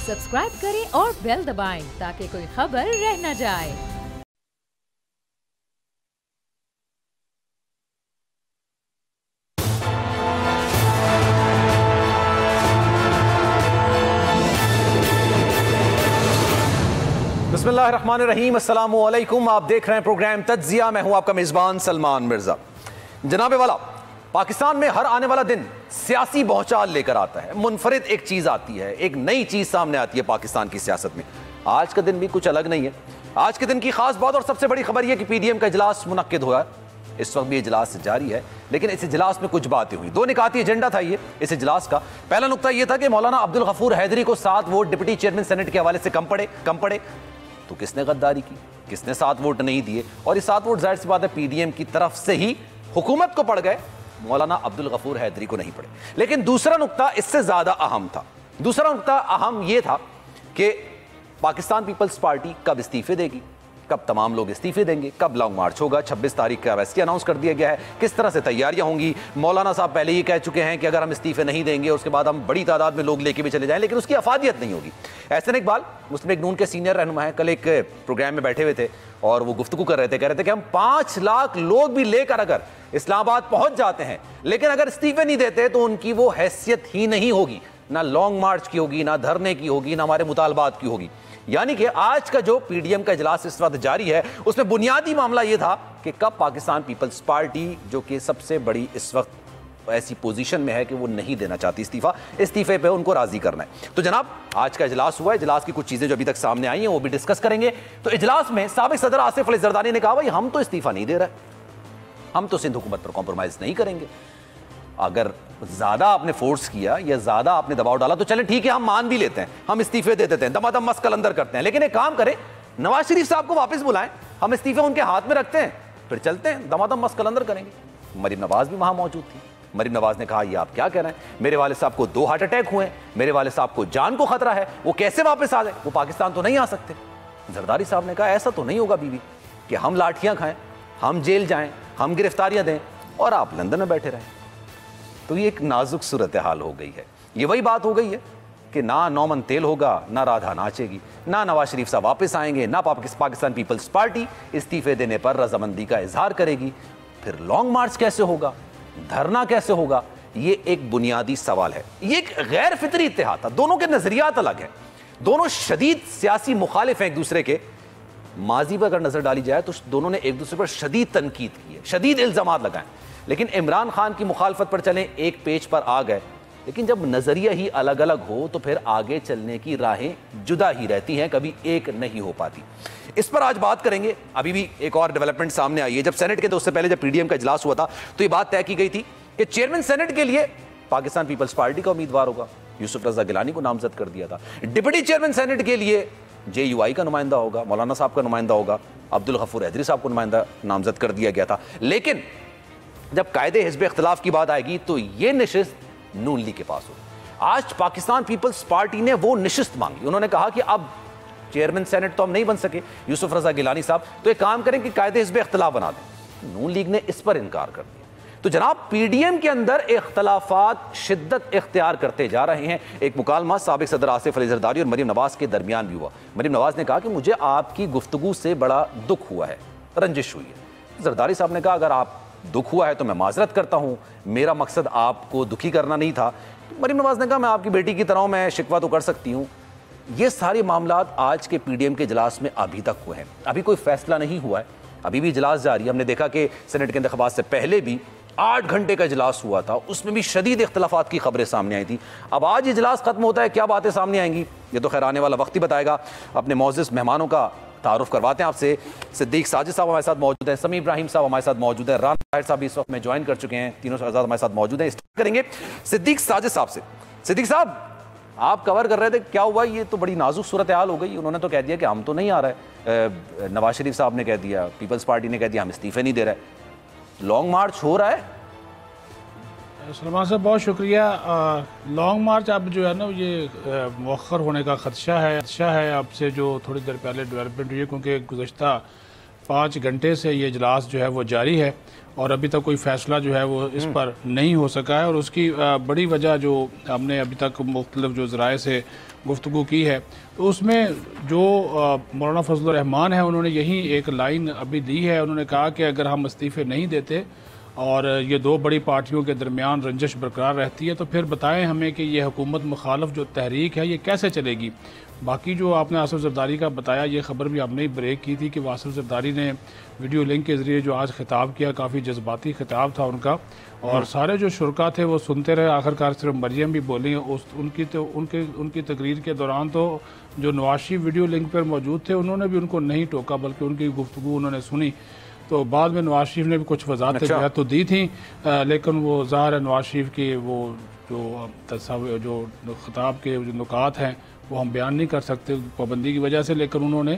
Subscribe करें और bell दबाएं ताकि कोई खबर रह न जाए। बिस्मिल्लाहिर्रहमानिर्रहीम, अस्सलाम वालेकुम। आप देख रहे हैं प्रोग्राम तज्जिया। मैं हूं आपका मेज़बान सलमान मिर्ज़ा। जनाबे वाला, पाकिस्तान में हर आने वाला दिन सियासी भौचाल लेकर आता है। मुनफरिद एक चीज़ आती है, एक नई चीज़ सामने आती है पाकिस्तान की सियासत में। आज का दिन भी कुछ अलग नहीं है। आज के दिन की खास बात और सबसे बड़ी खबर यह कि PDM का इजलास मुनक्किद हुआ। इस वक्त भी इजलास जारी है, लेकिन इस इजलास में कुछ बातें हुई। दो निकाती एजेंडा था ये इस इजलास का। पहला नुकता यह था कि मौलाना अब्दुल गफूर हैदरी को 7 वोट डिप्टी चेयरमैन सेनेट के हवाले से कम पड़े। तो किसने गद्दारी की, किसने 7 वोट नहीं दिए? और ये 7 वोट जाहिर सी बात है PDM की तरफ से ही हुकूमत को पड़ गए, मौलाना अब्दुल गफूर हैदरी को नहीं पड़े। लेकिन दूसरा नुकता इससे ज्यादा अहम था। दूसरा नुकता अहम यह था कि पाकिस्तान पीपल्स पार्टी कब इस्तीफे देगी, कब तमाम लोग इस्तीफे देंगे, कब लॉन्ग मार्च होगा। 26 तारीख का वैसे अनाउंस कर दिया गया है, किस तरह से तैयारियां होंगी। मौलाना साहब पहले ही कह चुके हैं कि अगर हम इस्तीफे नहीं देंगे उसके बाद हम बड़ी तादाद में लोग लेके भी चले जाएं, लेकिन उसकी अफादियत नहीं होगी। एहसन इकबाल मुस्लिम लीग नून के सीनियर रहनुमा हैं, कल एक प्रोग्राम में बैठे हुए थे और वो गुफ्तगू कर रहे थे, कह रहे थे कि हम 5 लाख लोग भी लेकर अगर इस्लामाबाद पहुंच जाते हैं, लेकिन अगर इस्तीफे नहीं देते तो उनकी वो हैसियत ही नहीं होगी। ना लॉन्ग मार्च की होगी, ना धरने की होगी, ना हमारे मुतालबात की होगी। यानी कि आज का जो PDM का इजलास इस वक्त जारी है उसमें बुनियादी मामला यह था कि कब पाकिस्तान पीपल्स पार्टी, जो कि सबसे बड़ी इस वक्त ऐसी पोजीशन में है कि वो नहीं देना चाहती इस्तीफे पे उनको राजी करना है। तो जनाब, आज का इजलास हुआ है। इजलास की कुछ चीजें जो अभी तक सामने आई हैं वो भी डिस्कस करेंगे। तो इजलास में साबिक सदर आसिफ अली जरदारी ने कहा, भाई हम तो इस्तीफा नहीं दे रहे, हम तो सिंध हुकूमत पर कॉम्प्रोमाइज नहीं करेंगे। अगर ज्यादा आपने फोर्स किया या ज्यादा आपने दबाव डाला तो चलें ठीक है, हम मान भी लेते हैं, हम इस्तीफे दे देते हैं, दमादम मस्त कलंदर करते हैं। लेकिन एक काम करें, नवाज शरीफ साहब को वापस बुलाएं, हम इस्तीफे उनके हाथ में रखते हैं, फिर चलते हैं, दमादम मस्त कलंदर करेंगे। मरीम नवाज भी वहां मौजूद थी। मरीम नवाज ने कहा, ये आप क्या कह रहे हैं, मेरे वाले साहब को 2 हार्ट अटैक हुए, मेरे वाले साहब को जान को खतरा है, वो कैसे वापस आ गए, वो पाकिस्तान तो नहीं आ सकते। जरदारी साहब ने कहा, ऐसा तो नहीं होगा बीवी कि हम लाठियां खाएं, हम जेल जाएं, हम गिरफ्तारियां दें और आप लंदन में बैठे रहें। तो ये एक नाजुक सूरत हाल हो गई है। ये वही बात हो गई है कि ना नौमन तेल होगा, ना राधा नाचेगी, ना नवाज शरीफ साहब वापस आएंगे, ना पाकिस्तान पीपल्स पार्टी इस्तीफे देने पर रजामंदी का इजहार करेगी। फिर लॉन्ग मार्च कैसे होगा, धरना कैसे होगा? ये एक बुनियादी सवाल है। ये एक गैर फितरी इत्तेहाद था। दोनों के नजरियात अलग हैं, दोनों शदीद सियासी मुखालिफ हैं एक दूसरे के। माजी पर अगर नजर डाली जाए तो दोनों ने एक दूसरे पर शदीद तनकीद की है, शदीद इल्जामात लगाए। लेकिन इमरान खान की मुखालफत पर चलें, एक पेज पर आ गए। लेकिन जब नजरिया ही अलग अलग हो तो फिर आगे चलने की राहें जुदा ही रहती हैं, कभी एक नहीं हो पाती। इस पर आज बात करेंगे। अभी भी एक और डेवलपमेंट सामने आई है। जब सेनेट के तो उससे पहले जब PDM का इजलास हुआ था तो ये बात तय की गई थी कि चेयरमैन सेनेट के लिए पाकिस्तान पीपल्स पार्टी का उम्मीदवार होगा। यूसुफ रजा गिलानी को नामजद कर दिया था। डिप्टी चेयरमैन सेनेट के लिए JUI का नुमाइंदा होगा, मौलाना साहब का नुमाइंदा होगा, अब्दुल गफूर हैदरी साहब को नुमाइंदा नामजद कर दिया गया था। लेकिन जब कायदे हिज़्ब इख्तिलाफ की बात आएगी तो ये निशिस्त नून लीग के पास हो। आज पाकिस्तान पीपल्स पार्टी ने वो निशिस्त मांगी। उन्होंने कहा कि अब चेयरमैन सेनेट तो हम नहीं बन सके, यूसुफ रजा गिलानी साहब, तो एक काम करें कि कायदे हिज़्ब इख्तिलाफ बना दें। नून लीग ने इस पर इनकार कर दिया। तो जनाब, PDM के अंदर इख्तलाफात शिद्दत इख्तियार करते जा रहे हैं। एक मुकालमा साबिक सदर आसिफ अली जरदारी और मरीम नवाज के दरमियान भी हुआ। मरीम नवाज ने कहा कि मुझे आपकी गुफ्तगू से बड़ा दुख हुआ है, रंजिश हुई है। जरदारी साहब ने कहा, अगर आप दुख हुआ है तो मैं माजरत करता हूं, मेरा मकसद आपको दुखी करना नहीं था। तो मरीम नवाज ने कहा, मैं आपकी बेटी की तरह हूं, मैं शिकवा तो कर सकती हूं। ये सारे मामलात आज के PDM के इजलास में अभी तक हुए हैं, अभी कोई फैसला नहीं हुआ है, अभी भी इजलास जारी है। हमने देखा कि सेनेट के इंतखाबात से पहले भी 8 घंटे का इजलास हुआ था, उसमें भी शदीद इख्तलाफात की खबरें सामने आई थी। अब आज इजलास खत्म होता है, क्या बातें सामने आएंगी ये तो खैर आने वाला वक्त ही बताएगा। अपने मौजूद मेहमानों का तारुफ करवाते हैं आपसे। सिद्दीक साजिद साहब हमारे साथ मौजूद हैं, समी इब्राहिम साहब हमारे साथ मौजूद हैं, राना ताहिर साहब इस वक्त में ज्वाइन कर चुके हैं, तीनों शहजाद हमारे साथ मौजूद हैं। स्टार्ट करेंगे सिद्दीक साजिद साहब से। सिद्दीक साहब, आप कवर कर रहे थे, क्या हुआ? ये तो बड़ी नाजुक सूरत हाल हो गई। उन्होंने तो कह दिया कि हम तो नहीं आ रहे, नवाज शरीफ साहब ने कह दिया, पीपल्स पार्टी ने कह दिया हम इस्तीफे नहीं दे रहे, लॉन्ग मार्च हो रहा है। सलमान साहब बहुत शुक्रिया। लॉन्ग मार्च अब जो है ना ये मौखर होने का खदशा है। अब से जो थोड़ी देर पहले डेवलपमेंट हुई है, क्योंकि गुज़श्ता 5 घंटे से ये इजलास जो है वो जारी है और अभी तक कोई फ़ैसला जो है वो इस पर नहीं हो सका है। और उसकी बड़ी वजह जो हमने अभी तक मुख्तलिफ जो ज़राए से गुफ्तगू की है, तो उसमें जो मौलाना फजलुर रहमान है, उन्होंने यही एक लाइन अभी दी है। उन्होंने कहा कि अगर हम इस्तीफ़े नहीं देते और ये 2 बड़ी पार्टियों के दरमियान रंजिश बरकरार रहती है, तो फिर बताएं हमें कि ये हुकूमत मुखालफ जो तहरीक है ये कैसे चलेगी। बाकी जो आपने आसिफ ज़रदारी का बताया, ये ख़बर भी हमने ही ब्रेक की थी कि आसिफ ज़रदारी ने वीडियो लिंक के ज़रिए जो आज खिताब किया, काफ़ी जज्बाती खिताब था उनका, और सारे जो शुरका थे वो सुनते रहे। आखिरकार सिर्फ मरियम भी बोली उनकी तकरीर के दौरान तो जो नवाज शरीफ वीडियो लिंक पर मौजूद थे उन्होंने भी उनको नहीं टोका, बल्कि उनकी गुफ्तगू उन्होंने सुनी। तो बाद में नवाज शरीफ ने भी कुछ वजाहतें जो है तो दी थी, लेकिन वो ज़ाहिर है नवाज शरीफ की वो जो खिताब के जो नुकात हैं वो हम बयान नहीं कर सकते पाबंदी की वजह से, लेकिन उन्होंने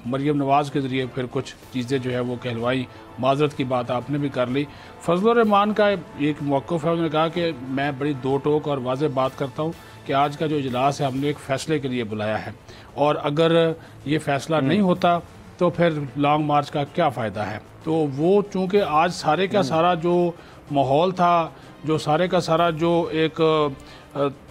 मरियम नवाज़ के ज़रिए फिर कुछ चीज़ें जो है वो कहलवाई। माजरत की बात आपने भी कर ली। फजलुर रहमान का एक मौक़िफ़ है, उन्होंने कहा कि मैं बड़ी दो टोक और वाज़ेह बात करता हूँ कि आज का जो इजलास है हमने एक फ़ैसले के लिए बुलाया है, और अगर ये फ़ैसला नहीं होता तो फिर लॉन्ग मार्च का क्या फ़ायदा है। तो वो चूँकि आज सारे का सारा जो माहौल था, जो सारे का सारा जो एक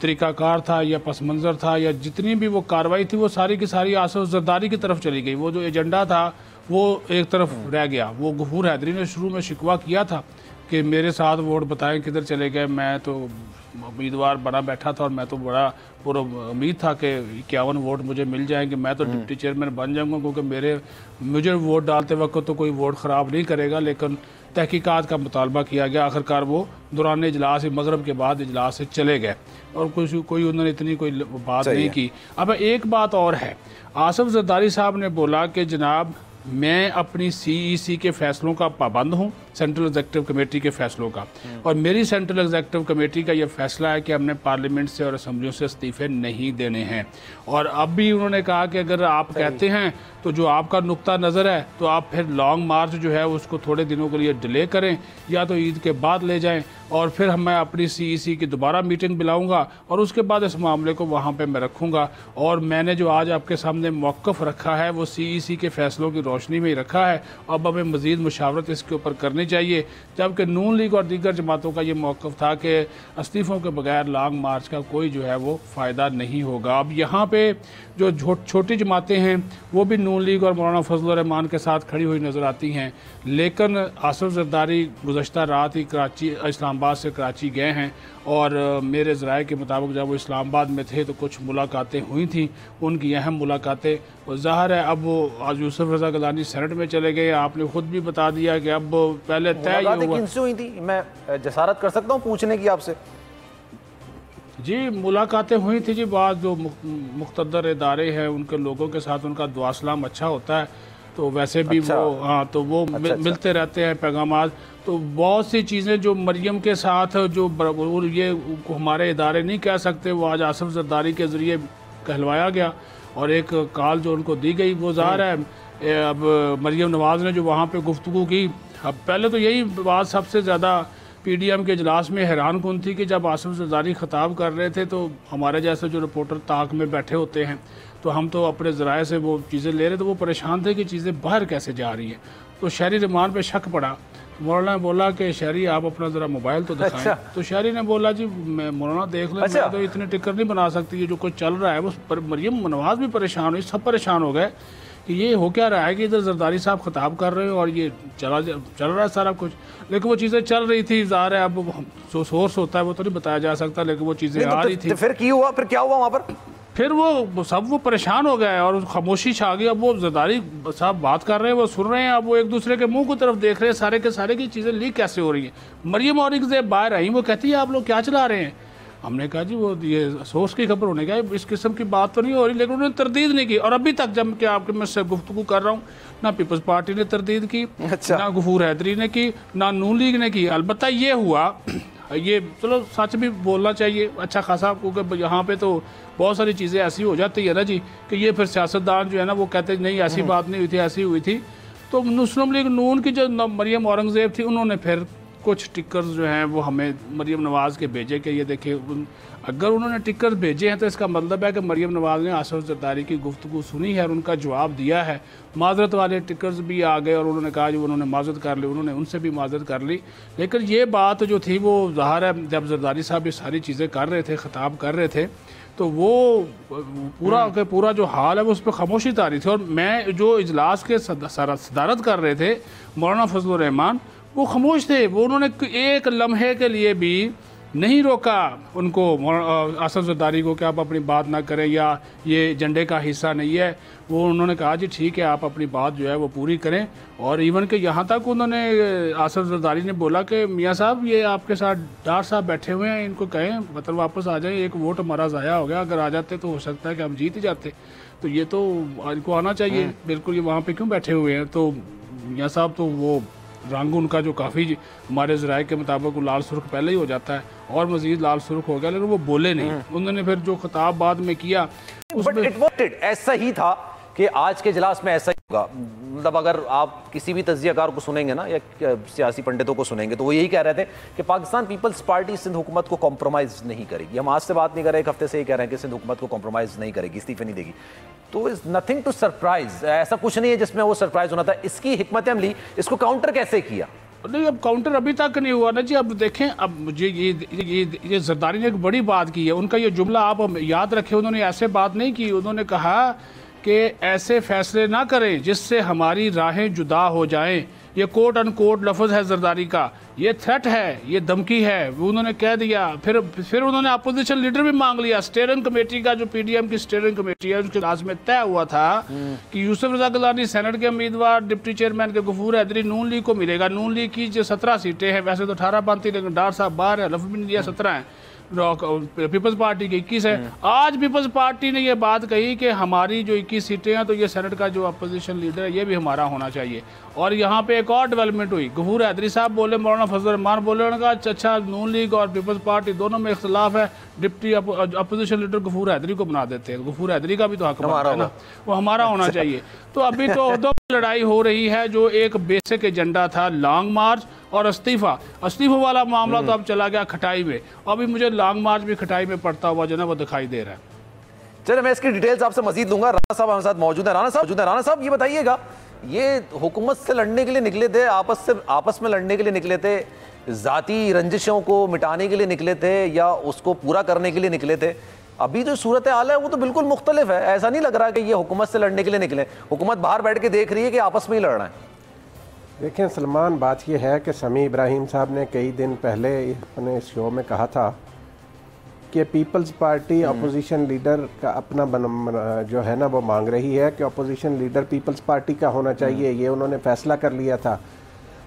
तरीक़ाकार था या पस मंज़र था या जितनी भी वो कार्रवाई थी, वो सारी की सारी आसिफ ज़रदारी की तरफ चली गई। वो जो एजेंडा था वो एक तरफ रह गया। वो गफूर हैदरी ने शुरू में शिकवा किया था कि मेरे साथ वोट बताएं किधर चले गए, मैं तो उम्मीदवार बना बैठा था और मैं तो बड़ा पूरा उम्मीद था कि 51 वोट मुझे मिल जाएंगे, मैं तो डिप्टी चेयरमैन बन जाऊंगा, क्योंकि मुझे वोट डालते वक्त तो कोई वोट ख़राब नहीं करेगा। लेकिन तहकीकात का मुतालबा किया गया, आखिरकार वो दौरान इजलास मगरब के बाद इजलास से चले गए और कोई उन्होंने इतनी कोई बात नहीं की। अब एक बात और है, आसिफ ज़रदारी साहब ने बोला कि जनाब मैं अपनी CEC के फैसलों का पाबंद हूँ, सेंट्रल एग्जीक्यूटिव कमेटी के फैसलों का, और मेरी सेंट्रल एग्जीक्यूटिव कमेटी का ये फैसला है कि हमने पार्लियामेंट से और असम्बलियों से इस्तीफ़े नहीं देने हैं। और अब भी उन्होंने कहा कि अगर आप कहते हैं तो जो आपका नुक्ता नज़र है तो आप फिर लॉन्ग मार्च जो है उसको थोड़े दिनों के लिए डिले करें, या तो ईद के बाद ले जाएं, और फिर मैं अपनी CEC की दोबारा मीटिंग बुलाऊंगा और उसके बाद इस मामले को वहाँ पे मैं रखूँगा। और मैंने जो आज आपके सामने मौक़िफ़ रखा है वो CEC के फैसलों की रोशनी में ही रखा है। अब हमें मज़ीद मुशावरत इसके ऊपर करनी चाहिए, जबकि नून लीग और दीगर जमातों का ये मौक़िफ़ था कि इस्तीफ़ों के बगैर लॉन्ग मार्च का कोई जो है वो फ़ायदा नहीं होगा। अब यहाँ पे जो छोटी जमातें हैं वो भी नून लीग और मौलाना फजलुर रहमान के साथ खड़ी हुई नज़र आती हैं, लेकिन आसिफ ज़रदारी गुज़श्ता रात ही इस्लामाबाद से कराची गए हैं, और मेरे ज़राए के मुताबिक जब वो इस्लामाबाद में थे तो कुछ मुलाकातें हुई थी, उनकी अहम मुलाकातें। और ज़ाहिर है अब वो आज यूसुफ रज़ा गिलानी सेनेट में चले गए। आपने खुद भी बता दिया कि अब पहले तय किनसे हुई थी, मैं जसारत कर सकता हूँ पूछने की आपसे? जी मुलाकातें हुई थी जी, बाद जो मुख्तदर इदारे हैं उनके लोगों के साथ उनका दुआ सलाम अच्छा होता है, तो वैसे भी वो हाँ तो वो मिलते रहते हैं पैगामात। तो बहुत सी चीज़ें जो मरियम के साथ जो ये हमारे इदारे नहीं कह सकते, वो आज आसिफ ज़रदारी के ज़रिए कहलवाया गया, और एक कॉल जो उनको दी गई वो ज़ाहिर है अब मरियम नवाज़ ने जो वहाँ पे गुफ्तगू की। अब पहले तो यही बात सबसे ज़्यादा PDM के इजलास में हैरान कन थी कि जब आसिफ ज़रदारी ख़िताब कर रहे थे तो हमारे जैसे जो रिपोर्टर ताक में बैठे होते हैं तो हम तो अपने ज़राए से वो चीज़ें ले रहे, तो वो परेशान थे कि चीज़ें बाहर कैसे जा रही हैं। तो शहरी रहमान पे शक पड़ा, मौलाना ने बोला कि शहरी आप अपना ज़रा मोबाइल तो दिखाएं। अच्छा। तो शहरी ने बोला जी मौलाना देख लें। अच्छा। मैं तो इतने टिकर नहीं बना सकती, ये जो कुछ चल रहा है वो मरियम नवाज़ भी परेशान हुई, सब परेशान हो गए कि ये हो क्या रहा है कि इधर ज़रदारी साहब खिताब कर रहे हो और ये चल रहा है सारा कुछ। लेकिन वो चीज़ें चल रही थी, ज़ाहिर है अब जो सोर्स होता है वो तो नहीं बताया जा सकता, लेकिन वो चीज़ें आ रही थी। फिर क्या हुआ वहाँ पर? फिर वो सब वो परेशान हो गए और खामोशी छा गई। अब वो ज़रदारी साहब बात कर रहे हैं, वो सुन रहे हैं, अब वो एक दूसरे के मुंह की तरफ देख रहे हैं, सारे के सारे की चीज़ें लीक कैसे हो रही हैं। मरियम औरंगज़ेब बाहर आई, वो कहती है आप लोग क्या चला रहे हैं। हमने कहा जी वो ये सोर्स की खबर होने का इस किस्म की बात तो नहीं हो रही, लेकिन उन्होंने तरदीद नहीं की। और अभी तक जब कि आपके मैं से गुफ्तगू कर रहा हूँ, ना पीपल्स पार्टी ने तरदीद की, अच्छा। ना गफूर हैदरी ने की, ना नून लीग ने की। अलबत्ता ये हुआ, ये चलो सच भी बोलना चाहिए अच्छा खासा, क्योंकि यहाँ पे तो बहुत सारी चीज़ें ऐसी हो जाती है ना जी कि ये फिर सियासतदान जो है ना वो कहते नहीं ऐसी बात नहीं हुई थी, ऐसी हुई थी। तो मुस्लिम लीग नून की जो मरियम औरंगज़ेब थी उन्होंने फिर कुछ टिकर्स जो हैं वो हमें मरीम नवाज़ के भेजे कि ये देखिए अगर उन्होंने टिकर्स भेजे हैं तो इसका मतलब है कि मरीम नवाज़ ने आसिफ जरदारी की गुफ्तगू सुनी है और उनका जवाब दिया है। माजरत वाले टिकर्स भी आ गए और उन्होंने कहा जो उन्होंने माजरत कर ली, उन्होंने उनसे भी माजरत कर ली। लेकिन ये बात जो थी वो ज़ाहिर है जब जरदारी साहब ये सारी चीज़ें कर रहे थे, ख़िताब कर रहे थे, तो वो पूरा के पूरा जो हाल है वो उस पर खामोशी तारी थी। और मैं जो इजलास के सदारत कर रहे थे मौलाना फजलुर रहमान, वो खामोश थे। वो उन्होंने एक लम्हे के लिए भी नहीं रोका उनको, आसिफ जरदारी को, कि आप अपनी बात ना करें या ये एजेंडे का हिस्सा नहीं है। वो उन्होंने कहा जी ठीक है आप अपनी बात जो है वो पूरी करें। और इवन के यहाँ तक उन्होंने आसिफ जरदारी ने बोला कि मियाँ साहब ये आपके साथ डार साहब बैठे हुए हैं, इनको कहें मतलब वापस आ जाएं, एक वोट हमारा ज़ाया हो गया, अगर आ जाते तो हो सकता है कि हम जीत ही जाते। तो ये तो इनको आना चाहिए बिल्कुल, ये वहाँ पर क्यों बैठे हुए हैं। तो मियाँ साहब तो वो रंग उनका जो काफ़ी हमारे ज़राए के मुताबिक लाल सुर्ख पहले ही हो जाता है और मज़ीद लाल सुर्ख हो गया, लेकिन वो बोले नहीं। उन्होंने फिर जो खिताब बाद में किया ऐसा ही था कि आज के इजलास में ऐसा ही होगा। मतलब अगर आप किसी भी तज्जियाकार को सुनेंगे ना या सियासी पंडितों को सुनेंगे तो वो यही कह रहे थे कि पाकिस्तान पीपल्स पार्टी सिंध हुकूमत को कॉम्प्रोमाइज़ नहीं करेगी। हम आज से बात नहीं कर रहे, एक हफ्ते से ही कह रहे हैं कि सिंध हुकूमत को कॉम्प्रोमाइज़ नहीं करेगी, इस्तीफे नहीं देगी। तो इज नथिंग टू सरप्राइज, ऐसा कुछ नहीं है जिसमें वो सरप्राइज होना था। इसकी हिकमत अमली, इसको काउंटर कैसे किया? नहीं, अब काउंटर अभी तक नहीं हुआ ना जी। अब देखें, अब मुझे ये जरदारी ने एक बड़ी बात की है। उनका ये जुमला आप याद रखें, उन्होंने ऐसे बात नहीं की। उन्होंने कहा कि ऐसे फैसले ना करें जिससे हमारी राहें जुदा हो जाएं। ये कोट अनकोट लफ्ज़ है जरदारी का, ये थ्रेट है, ये धमकी है, वो उन्होंने कह दिया। फिर उन्होंने अपोजिशन लीडर भी मांग लिया। स्टीयरिंग कमेटी का जो PDM की स्टीयरिंग कमेटी है उसके इजलास में तय हुआ था कि यूसुफ रज़ा गिलानी सेनेट के उम्मीदवार, डिप्टी चेयरमैन के गफूर हैदरी नून लीग को मिलेगा। नून लीग की जो 17 सीटें हैं, वैसे तो 18 बनती, लेकिन डार साहब बाहर है, लफ्ज़ भी नहीं दिया, 17 हैं। पीपल्स पार्टी की 21 है। आज पीपल्स पार्टी ने यह बात कही कि हमारी जो 21 सीटें हैं तो ये सेनेट का जो अपोजिशन लीडर है ये भी हमारा होना चाहिए। और यहाँ पे एक और डेवलपमेंट हुई, गफूर हैदरी साहब बोले, मौलाना फजल रहमान बोले, उन्होंने कहा अच्छा नून लीग और पीपल्स पार्टी दोनों में इख्तलाफ है, deputy opposition leader Ghafoor Haideri को बना देते हैं। गफूर हैदरी का भी तो हक है ना, वो हमारा होना चाहिए। तो अभी तो दो लड़ाई हो रही है। जो एक बेसिक एजेंडा था लॉन्ग मार्च और इस्तीफा वाला मामला तो अब चला गया खटाई में। अभी मुझे लॉन्ग मार्च भी खटाई में पड़ता हुआ जो है वो दिखाई दे रहा है। चलिए मैं इसकी डिटेल्स आपसे मजीद लूंगा। राणा साहब हमारे साथ मौजूद है। राणा साहब ये बताइएगा, ये हुकूमत से लड़ने के लिए निकले थे, आपस में लड़ने के लिए निकले थे, जाती रंजिशों को मिटाने के लिए निकले थे, या उसको पूरा करने के लिए निकले थे? अभी जो सूरत हाल है वो तो बिल्कुल मुख्तलिफ है। ऐसा नहीं लग रहा कि ये हुकूमत से लड़ने के लिए निकले। हुकूमत बाहर बैठ के देख रही है कि आपस में ही लड़ना है। देखें सलमान, बात यह है कि समी इब्राहिम साहब ने कई दिन पहले अपने शो में कहा था कि पीपल्स पार्टी अपोजिशन लीडर का अपना जो है ना वो मांग रही है कि अपोजिशन लीडर पीपल्स पार्टी का होना चाहिए। ये उन्होंने फैसला कर लिया था।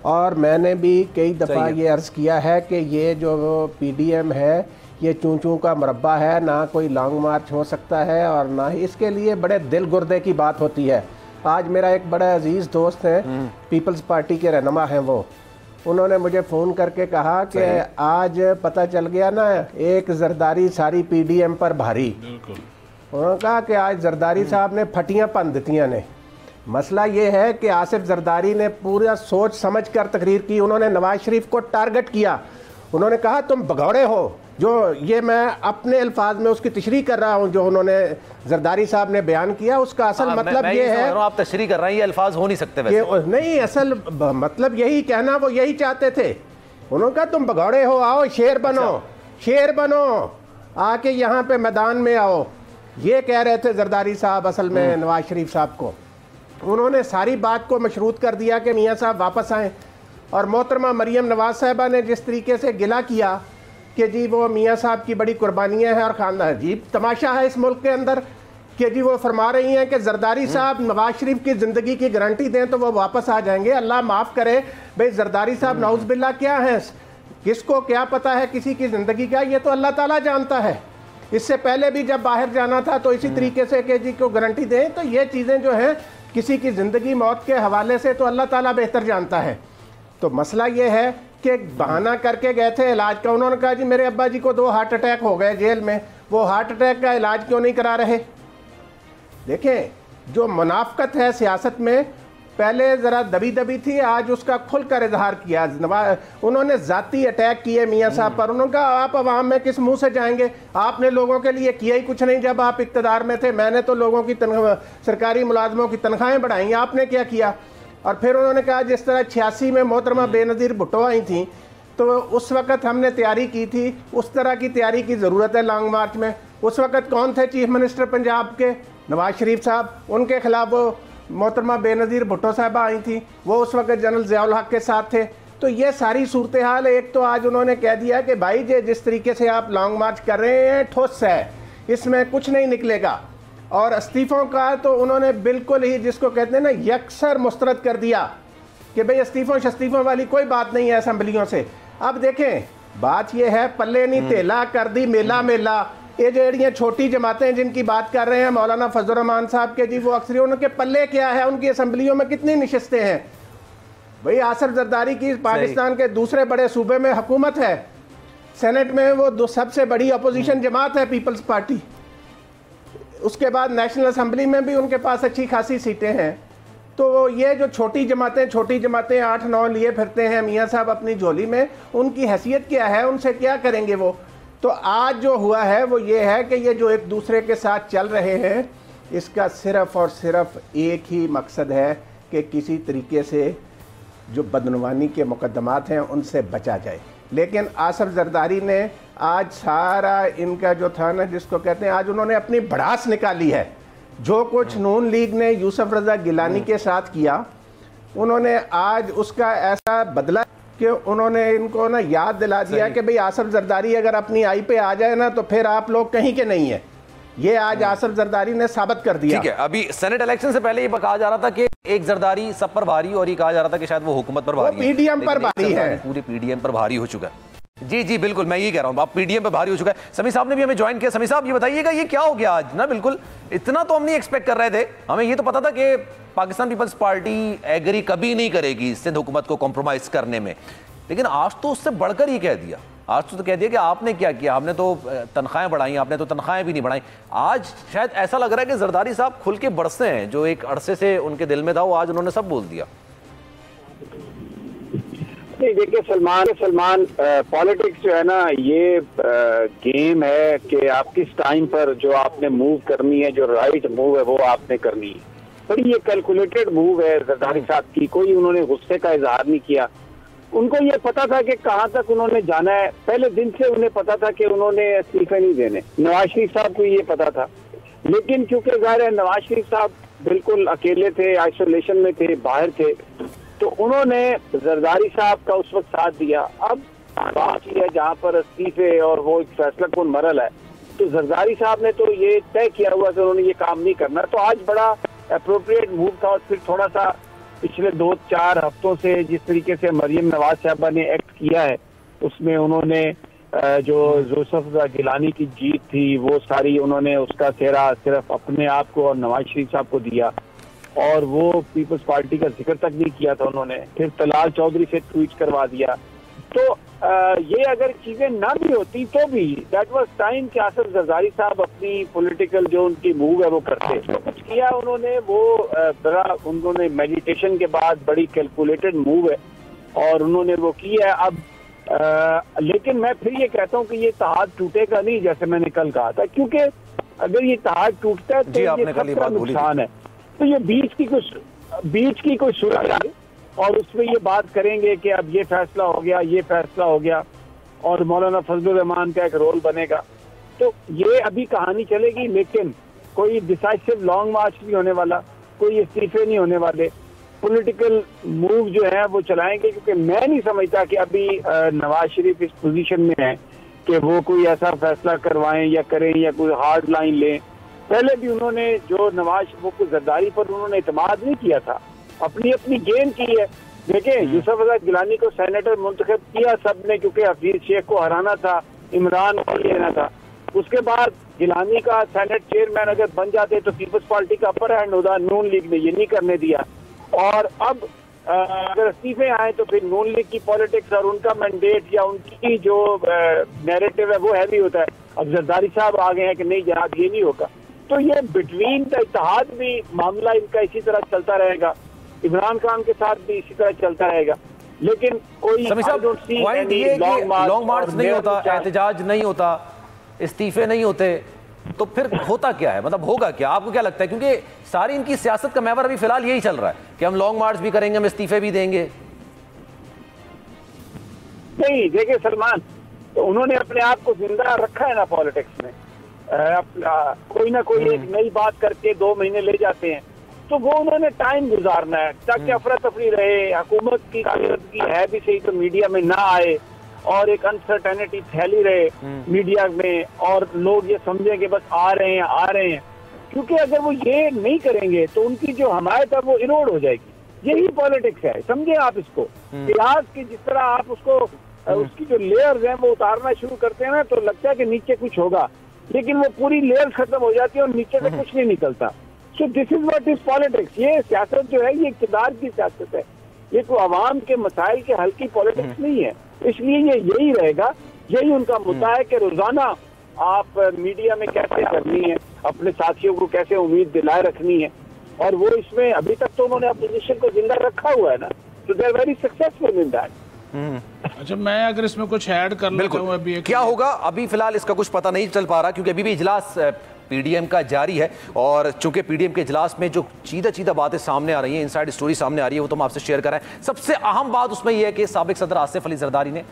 और मैंने भी कई दफ़ा ये अर्ज़ किया है कि ये जो PDM है ये चूं का मुरब्बा है, ना कोई लॉन्ग मार्च हो सकता है और ना ही इसके लिए बड़े दिल गुर्दे की बात होती है। आज मेरा एक बड़ा अजीज़ दोस्त है, पीपल्स पार्टी के रहनुमा हैं, वो उन्होंने मुझे फ़ोन करके कहा कि आज पता चल गया ना, एक जरदारी सारी PDM पर भारी। उन्होंने कहा कि आज जरदारी साहब ने फटियाँ पन दितियाँ ने। मसला ये है कि आसिफ जरदारी ने पूरा सोच समझ कर तकरीर की। उन्होंने नवाज शरीफ को टारगेट किया। उन्होंने कहा तुम भगौड़े हो। जो ये मैं अपने अल्फाज में उसकी तशरीह कर रहा हूँ, जो उन्होंने जरदारी साहब ने बयान किया उसका असल मतलब ये है। आप तशरीह कर रहे हैं, ये अल्फाज हो नहीं सकते वैसे। नहीं, असल मतलब यही कहना वो यही चाहते थे। उन्होंने कहा तुम भगौड़े हो, आओ शेर बनो, शेर बनो, आके यहाँ पे मैदान में आओ। ये कह रहे थे जरदारी साहब असल में नवाज शरीफ साहब को। उन्होंने सारी बात को मशरूत कर दिया कि मियाँ साहब वापस आएँ। और मोहतरमा मरीम नवाज साहिबा ने जिस तरीके से गिला किया कि जी वो मियाँ साहब की बड़ी कुर्बानियाँ हैं और खानदान, अजीब तमाशा है इस मुल्क के अंदर कि जी वो फरमा रही हैं कि जरदारी साहब नवाज शरीफ की ज़िंदगी की गारंटी दें तो वो वापस आ जाएंगे। अल्लाह माफ़ करे भाई, जरदारी साहब नाउज़ बिल्ला क्या हैं, किसको क्या पता है किसी की ज़िंदगी का, ये तो अल्लाह ताला जानता है। इससे पहले भी जब बाहर जाना था तो इसी तरीके से कि जी को गारंटी दें, तो ये चीज़ें जो हैं किसी की ज़िंदगी मौत के हवाले से तो अल्लाह ताला बेहतर जानता है। तो मसला ये है कि बहाना करके गए थे इलाज का। उन्होंने कहा जी मेरे अब्बा जी को 2 हार्ट अटैक हो गए जेल में, वो हार्ट अटैक का इलाज क्यों नहीं करा रहे? देखें, जो मुनाफकत है सियासत में पहले ज़रा दबी दबी थी, आज उसका खुलकर इजहार किया। उन्होंने ज़ाती अटैक किए मियाँ साहब पर। उन्होंने कहा आप अवाम में किस मुंह से जाएंगे, आपने लोगों के लिए किया ही कुछ नहीं जब आप इक़्तिदार में थे। मैंने तो लोगों की सरकारी मुलाजमों की तनख्वाहें बढ़ाई, आपने क्या किया। और फिर उन्होंने कहा जिस तरह 86 में मोहतरमा बेनज़ीर भुट्टो आई थी तो उस वक़्त हमने तैयारी की थी, उस तरह की तैयारी की ज़रूरत है लॉन्ग मार्च में। उस वक़्त कौन थे चीफ मिनिस्टर पंजाब के? नवाज शरीफ साहब। उनके खिलाफ वो मोहतरमा बेनज़ीर भुट्टो साहबा आई थी, वो उस वक़्त जनरल ज़ियाउल हक के साथ थे। तो ये सारी सूरत हाल, एक तो आज उन्होंने कह दिया कि भाई जिस तरीके से आप लॉन्ग मार्च कर रहे हैं ठोस है, इसमें कुछ नहीं निकलेगा। और इस्तीफ़ों का तो उन्होंने बिल्कुल ही जिसको कहते हैं ना यकसर मुस्तरद कर दिया कि भाई इस्तीफ़ों वाली कोई बात नहीं है असम्बलियों से। अब देखें बात यह है, पल्ले नहीं तेला कर दी मेला मेला। ये जो छोटी जमातें जिनकी बात कर रहे हैं मौलाना फजल रहमान साहब के जी, वो अक्सर उनके पल्ले क्या है, उनकी असम्बलियों में कितनी नशिस्तें हैं। भाई आसिफ जरदारी की पाकिस्तान के दूसरे बड़े सूबे में हुकूमत है, सेनेट में वो सबसे बड़ी अपोजिशन जमात है पीपल्स पार्टी। उसके बाद नेशनल असम्बली में भी उनके पास अच्छी खासी सीटें हैं। तो ये जो छोटी जमातें 8-9 लिए फिरते हैं मियाँ साहब अपनी झोली में, उनकी हैसियत क्या है, उनसे क्या करेंगे वो। तो आज जो हुआ है वो ये है कि ये जो एक दूसरे के साथ चल रहे हैं, इसका सिर्फ़ और सिर्फ एक ही मकसद है कि किसी तरीके से जो बदनवानी के मुकदमात हैं उनसे बचा जाए। लेकिन आसिफ जरदारी ने आज सारा इनका जो था ना, जिसको कहते हैं, आज उन्होंने अपनी भड़ास निकाली है। जो कुछ नून लीग ने यूसुफ रज़ा गिलानी के साथ किया, उन्होंने आज उसका ऐसा बदला कि उन्होंने इनको ना याद दिला दिया कि भाई आसिफ जरदारी अगर अपनी आई पे आ जाए ना तो फिर आप लोग कहीं के नहीं है। ये आज आसिफ जरदारी ने साबित कर दिया। ठीक है, अभी सेनेट इलेक्शन से पहले ये कहा जा रहा था कि एक जरदारी सब पर भारी, और ये कहा जा रहा था कि शायद वो हुकूमत पर भारी है, पीडीएम पर भारी है, पूरे पीडीएम पर भारी हो चुका है। जी बिल्कुल, मैं ये कह रहा हूँ, आप पीडीएम पर भारी हो चुका है। समी साहब ने भी हमें ज्वाइन किया। समी साहब ये बताइएगा ये क्या हो गया आज ना, बिल्कुल इतना तो हम नहीं एक्सपेक्ट कर रहे थे। हमें ये तो पता था कि पाकिस्तान पीपल्स पार्टी एग्री कभी नहीं करेगी सिंध हुकूमत को कॉम्प्रोमाइज करने में, लेकिन आज तो उससे बढ़कर ही कह दिया। आज तो कह दिया कि आपने क्या किया, हमने तो तनख्वाहें बढ़ाई, आपने तो तनख्वाहें भी नहीं बढ़ाई। आज शायद ऐसा लग रहा है कि जरदारी साहब खुल के बरसे हैं, जो एक अरसे से उनके दिल में था वो आज उन्होंने सब बोल दिया। नहीं देखिए सलमान पॉलिटिक्स जो है ना, ये गेम है कि आप किस टाइम पर जो आपने मूव करनी है, जो राइट मूव है वो आपने करनी है। बड़ी ये कैलकुलेटेड मूव है जरदारी साहब की, कोई उन्होंने गुस्से का इजहार नहीं किया। उनको ये पता था कि कहाँ तक उन्होंने जाना है, पहले दिन से उन्हें पता था कि उन्होंने इस्तीफे नहीं देने। नवाज शरीफ साहब को ये पता था, लेकिन क्योंकि ज़ाहिर है नवाज शरीफ साहब बिल्कुल अकेले थे, आइसोलेशन में थे, बाहर थे, तो उन्होंने जरदारी साहब का उस वक्त साथ दिया। अब बात यह है जहाँ पर इस्तीफे और वो एक फैसला कौन मरल है, तो जरदारी साहब ने तो ये तय किया हुआ कि उन्होंने ये काम नहीं करना। तो आज बड़ा अप्रोप्रिएट मूव था। और फिर थोड़ा सा पिछले 2-4 हफ्तों से जिस तरीके से मरियम नवाज साहबा ने एक्ट किया है, उसमें उन्होंने जो यूसुफ गिलानी की जीत थी वो सारी उन्होंने उसका सेहरा सिर्फ अपने आप को और नवाज शरीफ साहब को दिया, और वो पीपल्स पार्टी का जिक्र तक नहीं किया था उन्होंने। फिर तलाल चौधरी से ट्वीट करवा दिया। तो ये अगर चीजें ना भी होती तो भी दैट वाज टाइम कि आसिफ जरदारी साहब अपनी पॉलिटिकल जो उनकी मूव है वो करते। तो कुछ किया उन्होंने, वो बड़ा उन्होंने मेडिटेशन के बाद बड़ी कैलकुलेटेड मूव है और उन्होंने वो किया है। अब लेकिन मैं फिर ये कहता हूँ कि ये इत्तेहाद टूटेगा नहीं, जैसे मैंने कल कहा था, क्योंकि अगर ये इत्तेहाद टूटता है तो ये सबका नुकसान है। तो ये बीच की कोई सूरत है और उसमें ये बात करेंगे कि अब ये फैसला हो गया, ये फैसला हो गया, और मौलाना फजल रहमान का एक रोल बनेगा, तो ये अभी कहानी चलेगी। लेकिन कोई डिसाइसिव लॉन्ग मार्च नहीं होने वाला, कोई इस्तीफे नहीं होने वाले, पॉलिटिकल मूव जो है वो चलाएंगे। क्योंकि मैं नहीं समझता कि अभी नवाज शरीफ इस पोजीशन में है कि वो कोई ऐसा फैसला करवाएं या करें या कोई हार्ड लाइन लें। पहले भी उन्होंने जो नवाज वो जरदारी पर उन्होंने इत्मीनान नहीं किया था, अपनी गेम की है। देखिए यूसुफ रज़ा गिलानी को सेनेटर मुंतखब किया सबने, क्योंकि हफीज शेख को हराना था, इमरान को लेना था। उसके बाद गिलानी का सेनेट चेयरमैन अगर बन जाते तो पीपल्स पार्टी का अपर हैंड होता, नून लीग ने ये नहीं करने दिया। और अब अगर इस्तीफे आए तो फिर नून लीग की पॉलिटिक्स और उनका मैंडेट या उनकी जो नैरेटिव है वो हैवी होता है। अब जरदारी साहब आ गए हैं कि नहीं जनाब ये नहीं होगा, तो ये बिटवीन द इत्तेहाद भी मामला इनका इसी तरह चलता रहेगा। इमरान खान के साथ भी इसी तरह चलता रहेगा। लेकिन कोई पॉइंट ये कि लॉन्ग मार्च नहीं होता, एहतजाज नहीं होता, इस्तीफे नहीं होते, तो फिर होता क्या है, मतलब होगा क्या, आपको क्या लगता है? क्योंकि सारी इनकी सियासत का महवर अभी फिलहाल यही चल रहा है कि हम लॉन्ग मार्च भी करेंगे, हम इस्तीफे भी देंगे। नहीं देखिए सलमान, तो उन्होंने अपने आप को जिंदा रखा है ना पॉलिटिक्स में। कोई ना कोई एक नई बात करके 2 महीने ले जाते हैं, तो वो उन्होंने टाइम गुजारना है ताकि अफरा तफरी रहे, हुकूमत की कारकर्दगी है भी सही तो मीडिया में ना आए और एक अनसर्टेनिटी फैली रहे मीडिया में और लोग ये समझें कि बस आ रहे हैं। क्योंकि अगर वो ये नहीं करेंगे तो उनकी जो हमायत है वो इरोड हो जाएगी। यही पॉलिटिक्स है, समझे आप इसको। इतिहास की जिस तरह आप उसको उसकी जो लेयर्स हैं वो उतारना शुरू करते हैं ना, तो लगता है कि नीचे कुछ होगा, लेकिन वो पूरी लेयर्स खत्म हो जाती है और नीचे से कुछ नहीं निकलता। So this is what is politics. ये सियासत जो है ये इक़्तिदार की सियासत है, ये कोई आवाम के मसाइल के हल की पॉलिटिक्स नहीं है। इसलिए ये यही रहेगा, यही उनका मुद्दा है कि रोजाना आप मीडिया में कैसे करनी है, अपने साथियों को कैसे उम्मीद दिलाए रखनी है, और वो इसमें अभी तक तो उन्होंने अपोजिशन को जिंदा रखा हुआ है ना, तो they are very successful in that. अच्छा, मैं अगर इसमें कुछ ऐड करना चाहूँ, अभी क्या होगा अभी फिलहाल इसका कुछ पता नहीं चल पा रहा, क्योंकि अभी भी इजलास पीडीएम का जारी है, और चूंकि पीडीएम के इजलास में जो चीदा बातें सामने आ रही हैं, इनसाइड स्टोरी सामने आ रही है, वो तो हम आपसे शेयर कर रहे हैं। सबसे अहम बात उसमें यह है कि साबिक सदर आसिफ अली जरदारी ने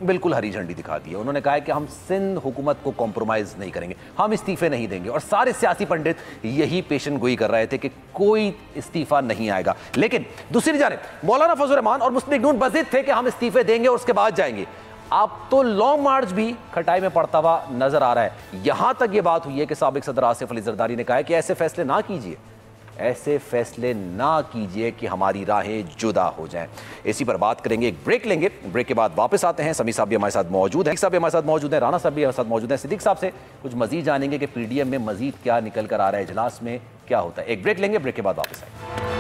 बिल्कुल हरी झंडी दिखा दी है। उन्होंने कहा है कि हम सिंध हुकूमत को कॉम्प्रोमाइज नहीं करेंगे, हम इस्तीफे नहीं देंगे, और सारे सियासी पंडित यही पेशन गोई कर रहे थे कि कोई इस्तीफा नहीं आएगा। लेकिन दूसरी जानिब मौलाना फजल रहमान और मुस्लिम लीग नून बज़िद थे कि हम इस्तीफे देंगे और उसके बाद जाएंगे। अब तो लॉन्ग मार्च भी खटाई में पड़ता हुआ नजर आ रहा है। यहां तक यह बात हुई है कि साबिक सदर आसिफ अली जरदारी ने कहा है कि ऐसे फैसले ना कीजिए, ऐसे फैसले ना कीजिए कि हमारी राहें जुदा हो जाएं। इसी पर बात करेंगे, एक ब्रेक लेंगे, ब्रेक के बाद वापस आते हैं। समी साहब भी हमारे साथ मौजूद हैं, साहब भी हमारे साथ मौजूद हैं, राना साहब भी हमारे साथ मौजूद हैं। सिद्दीक साहब से कुछ मजीद जानेंगे कि पीडीएम में मजीद क्या निकल कर आ रहा है, इजलास में क्या होता है। एक ब्रेक लेंगे, ब्रेक के बाद वापस आएंगे।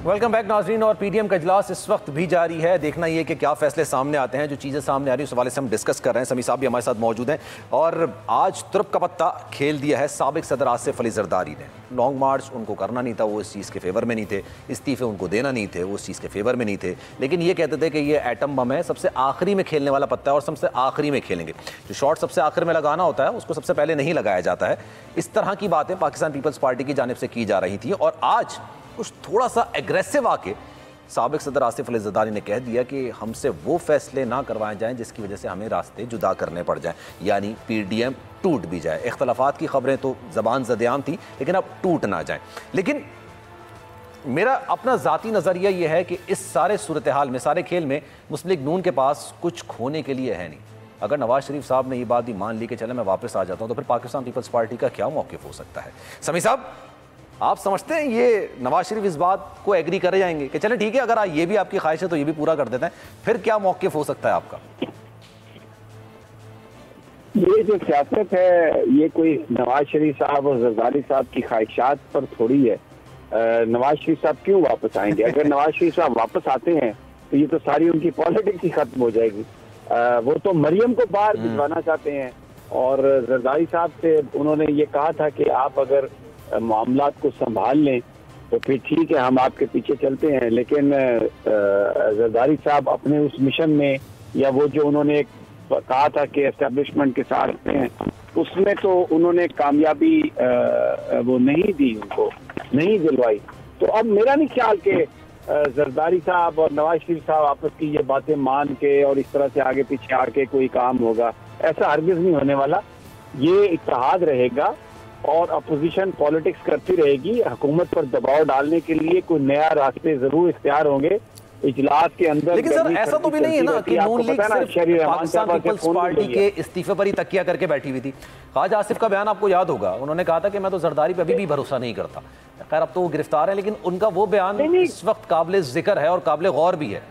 वेलकम बैक नाजरीन। और पीडीएम का इजलास इस वक्त भी जारी है। देखना ये कि क्या फैसले सामने आते हैं, जो चीज़ें सामने आ रही है उस हवाले से हम डिस्कस कर रहे हैं। समी साहब भी हमारे साथ मौजूद हैं, और आज तुर्क का पत्ता खेल दिया है साबिक सदर आसिफ अली जरदारी ने। लॉन्ग मार्च उनको करना नहीं था, वो इस चीज़ के फेवर में नहीं थे, इस्तीफे उनको देना नहीं थे, वो उस चीज़ के फेवर में नहीं थे, लेकिन ये कहते थे कि ये एटम बम है, सबसे आखिरी में खेलने वाला पत्ता है और सबसे आखिरी में खेलेंगे। जो शॉट सबसे आखिर में लगाना होता है उसको सबसे पहले नहीं लगाया जाता है। इस तरह की बातें पाकिस्तान पीपल्स पार्टी की जानिब से की जा रही थी, और आज कुछ थोड़ा सा एग्रेसिव आके साबिक सदर आसिफ अली जरदारी ने कह दिया कि हमसे वो फैसले ना करवाए जाएं जिसकी वजह से हमें रास्ते जुदा करने पड़ जाएं, यानी पीडीएम टूट भी जाए। इख्तलाफात की खबरें तो ज़बान ज़देआम थी, लेकिन अब टूट ना जाए। लेकिन मेरा अपना ज़ाती नज़रिया यह है कि इस सारे सूरत हाल में, सारे खेल में मुस्लिम लीग नून के पास कुछ खोने के लिए है नहीं। अगर नवाज शरीफ साहब ने ये बात भी मान ली कि चले मैं वापस आ जाता हूँ, तो फिर पाकिस्तान पीपल्स पार्टी का क्या मौक़िफ़ हो सकता है? समी साहब, आप समझते हैं ये नवाज शरीफ इस बात को एग्री कर जाएंगे कि चलें ठीक है, अगर ये भी आपकी ख्वाहिश है तो ये भी पूरा कर देते हैं? फिर क्या मौक़िफ़ हो सकता है आपका? ये जो सियासत है ये कोई नवाज शरीफ साहब और जरदारी साहब की ख्वाहिशात पर थोड़ी है। नवाज शरीफ साहब क्यों वापस आएंगे? अगर नवाज शरीफ साहब वापस आते हैं तो ये तो सारी उनकी पॉलिटिक्स ही खत्म हो जाएगी। वो तो मरियम को बाहर भिजवाना चाहते हैं, और जरदारी साहब से उन्होंने ये कहा था कि आप अगर मामलात को संभाल लें तो फिर ठीक है, हम आपके पीछे चलते हैं। लेकिन जरदारी साहब अपने उस मिशन में, या वो जो उन्होंने कहा था कि एस्टेब्लिशमेंट के साथ हैं, उसमें तो उन्होंने कामयाबी वो नहीं दी, उनको नहीं दिलवाई। तो अब मेरा नहीं ख्याल कि जरदारी साहब और नवाज शरीफ साहब आपस की ये बातें मान के और इस तरह से आगे पीछे आके कोई काम होगा, ऐसा हरगिज नहीं होने वाला। ये इत्तेहाद रहेगा और अपोजिशन पॉलिटिक्स करती रहेगी। हुकूमत पर दबाव डालने के लिए कोई नया रास्ते जरूर इख्तियार होंगे इजलास के अंदर। लेकिन सर ऐसा तो भी नहीं है ना कि नून लीग सिर्फ पाकिस्तान पीपल्स पार्टी के इस्तीफे पर ही तकिया करके बैठी हुई थी। ख्वाजा आसिफ का बयान आपको याद होगा, उन्होंने कहा था कि मैं तो जरदारी पे अभी भी भरोसा नहीं करता। खैर अब तो वो गिरफ्तार है, लेकिन उनका वो बयान इस वक्त काबिल जिक्र है और काबिल गौर भी है।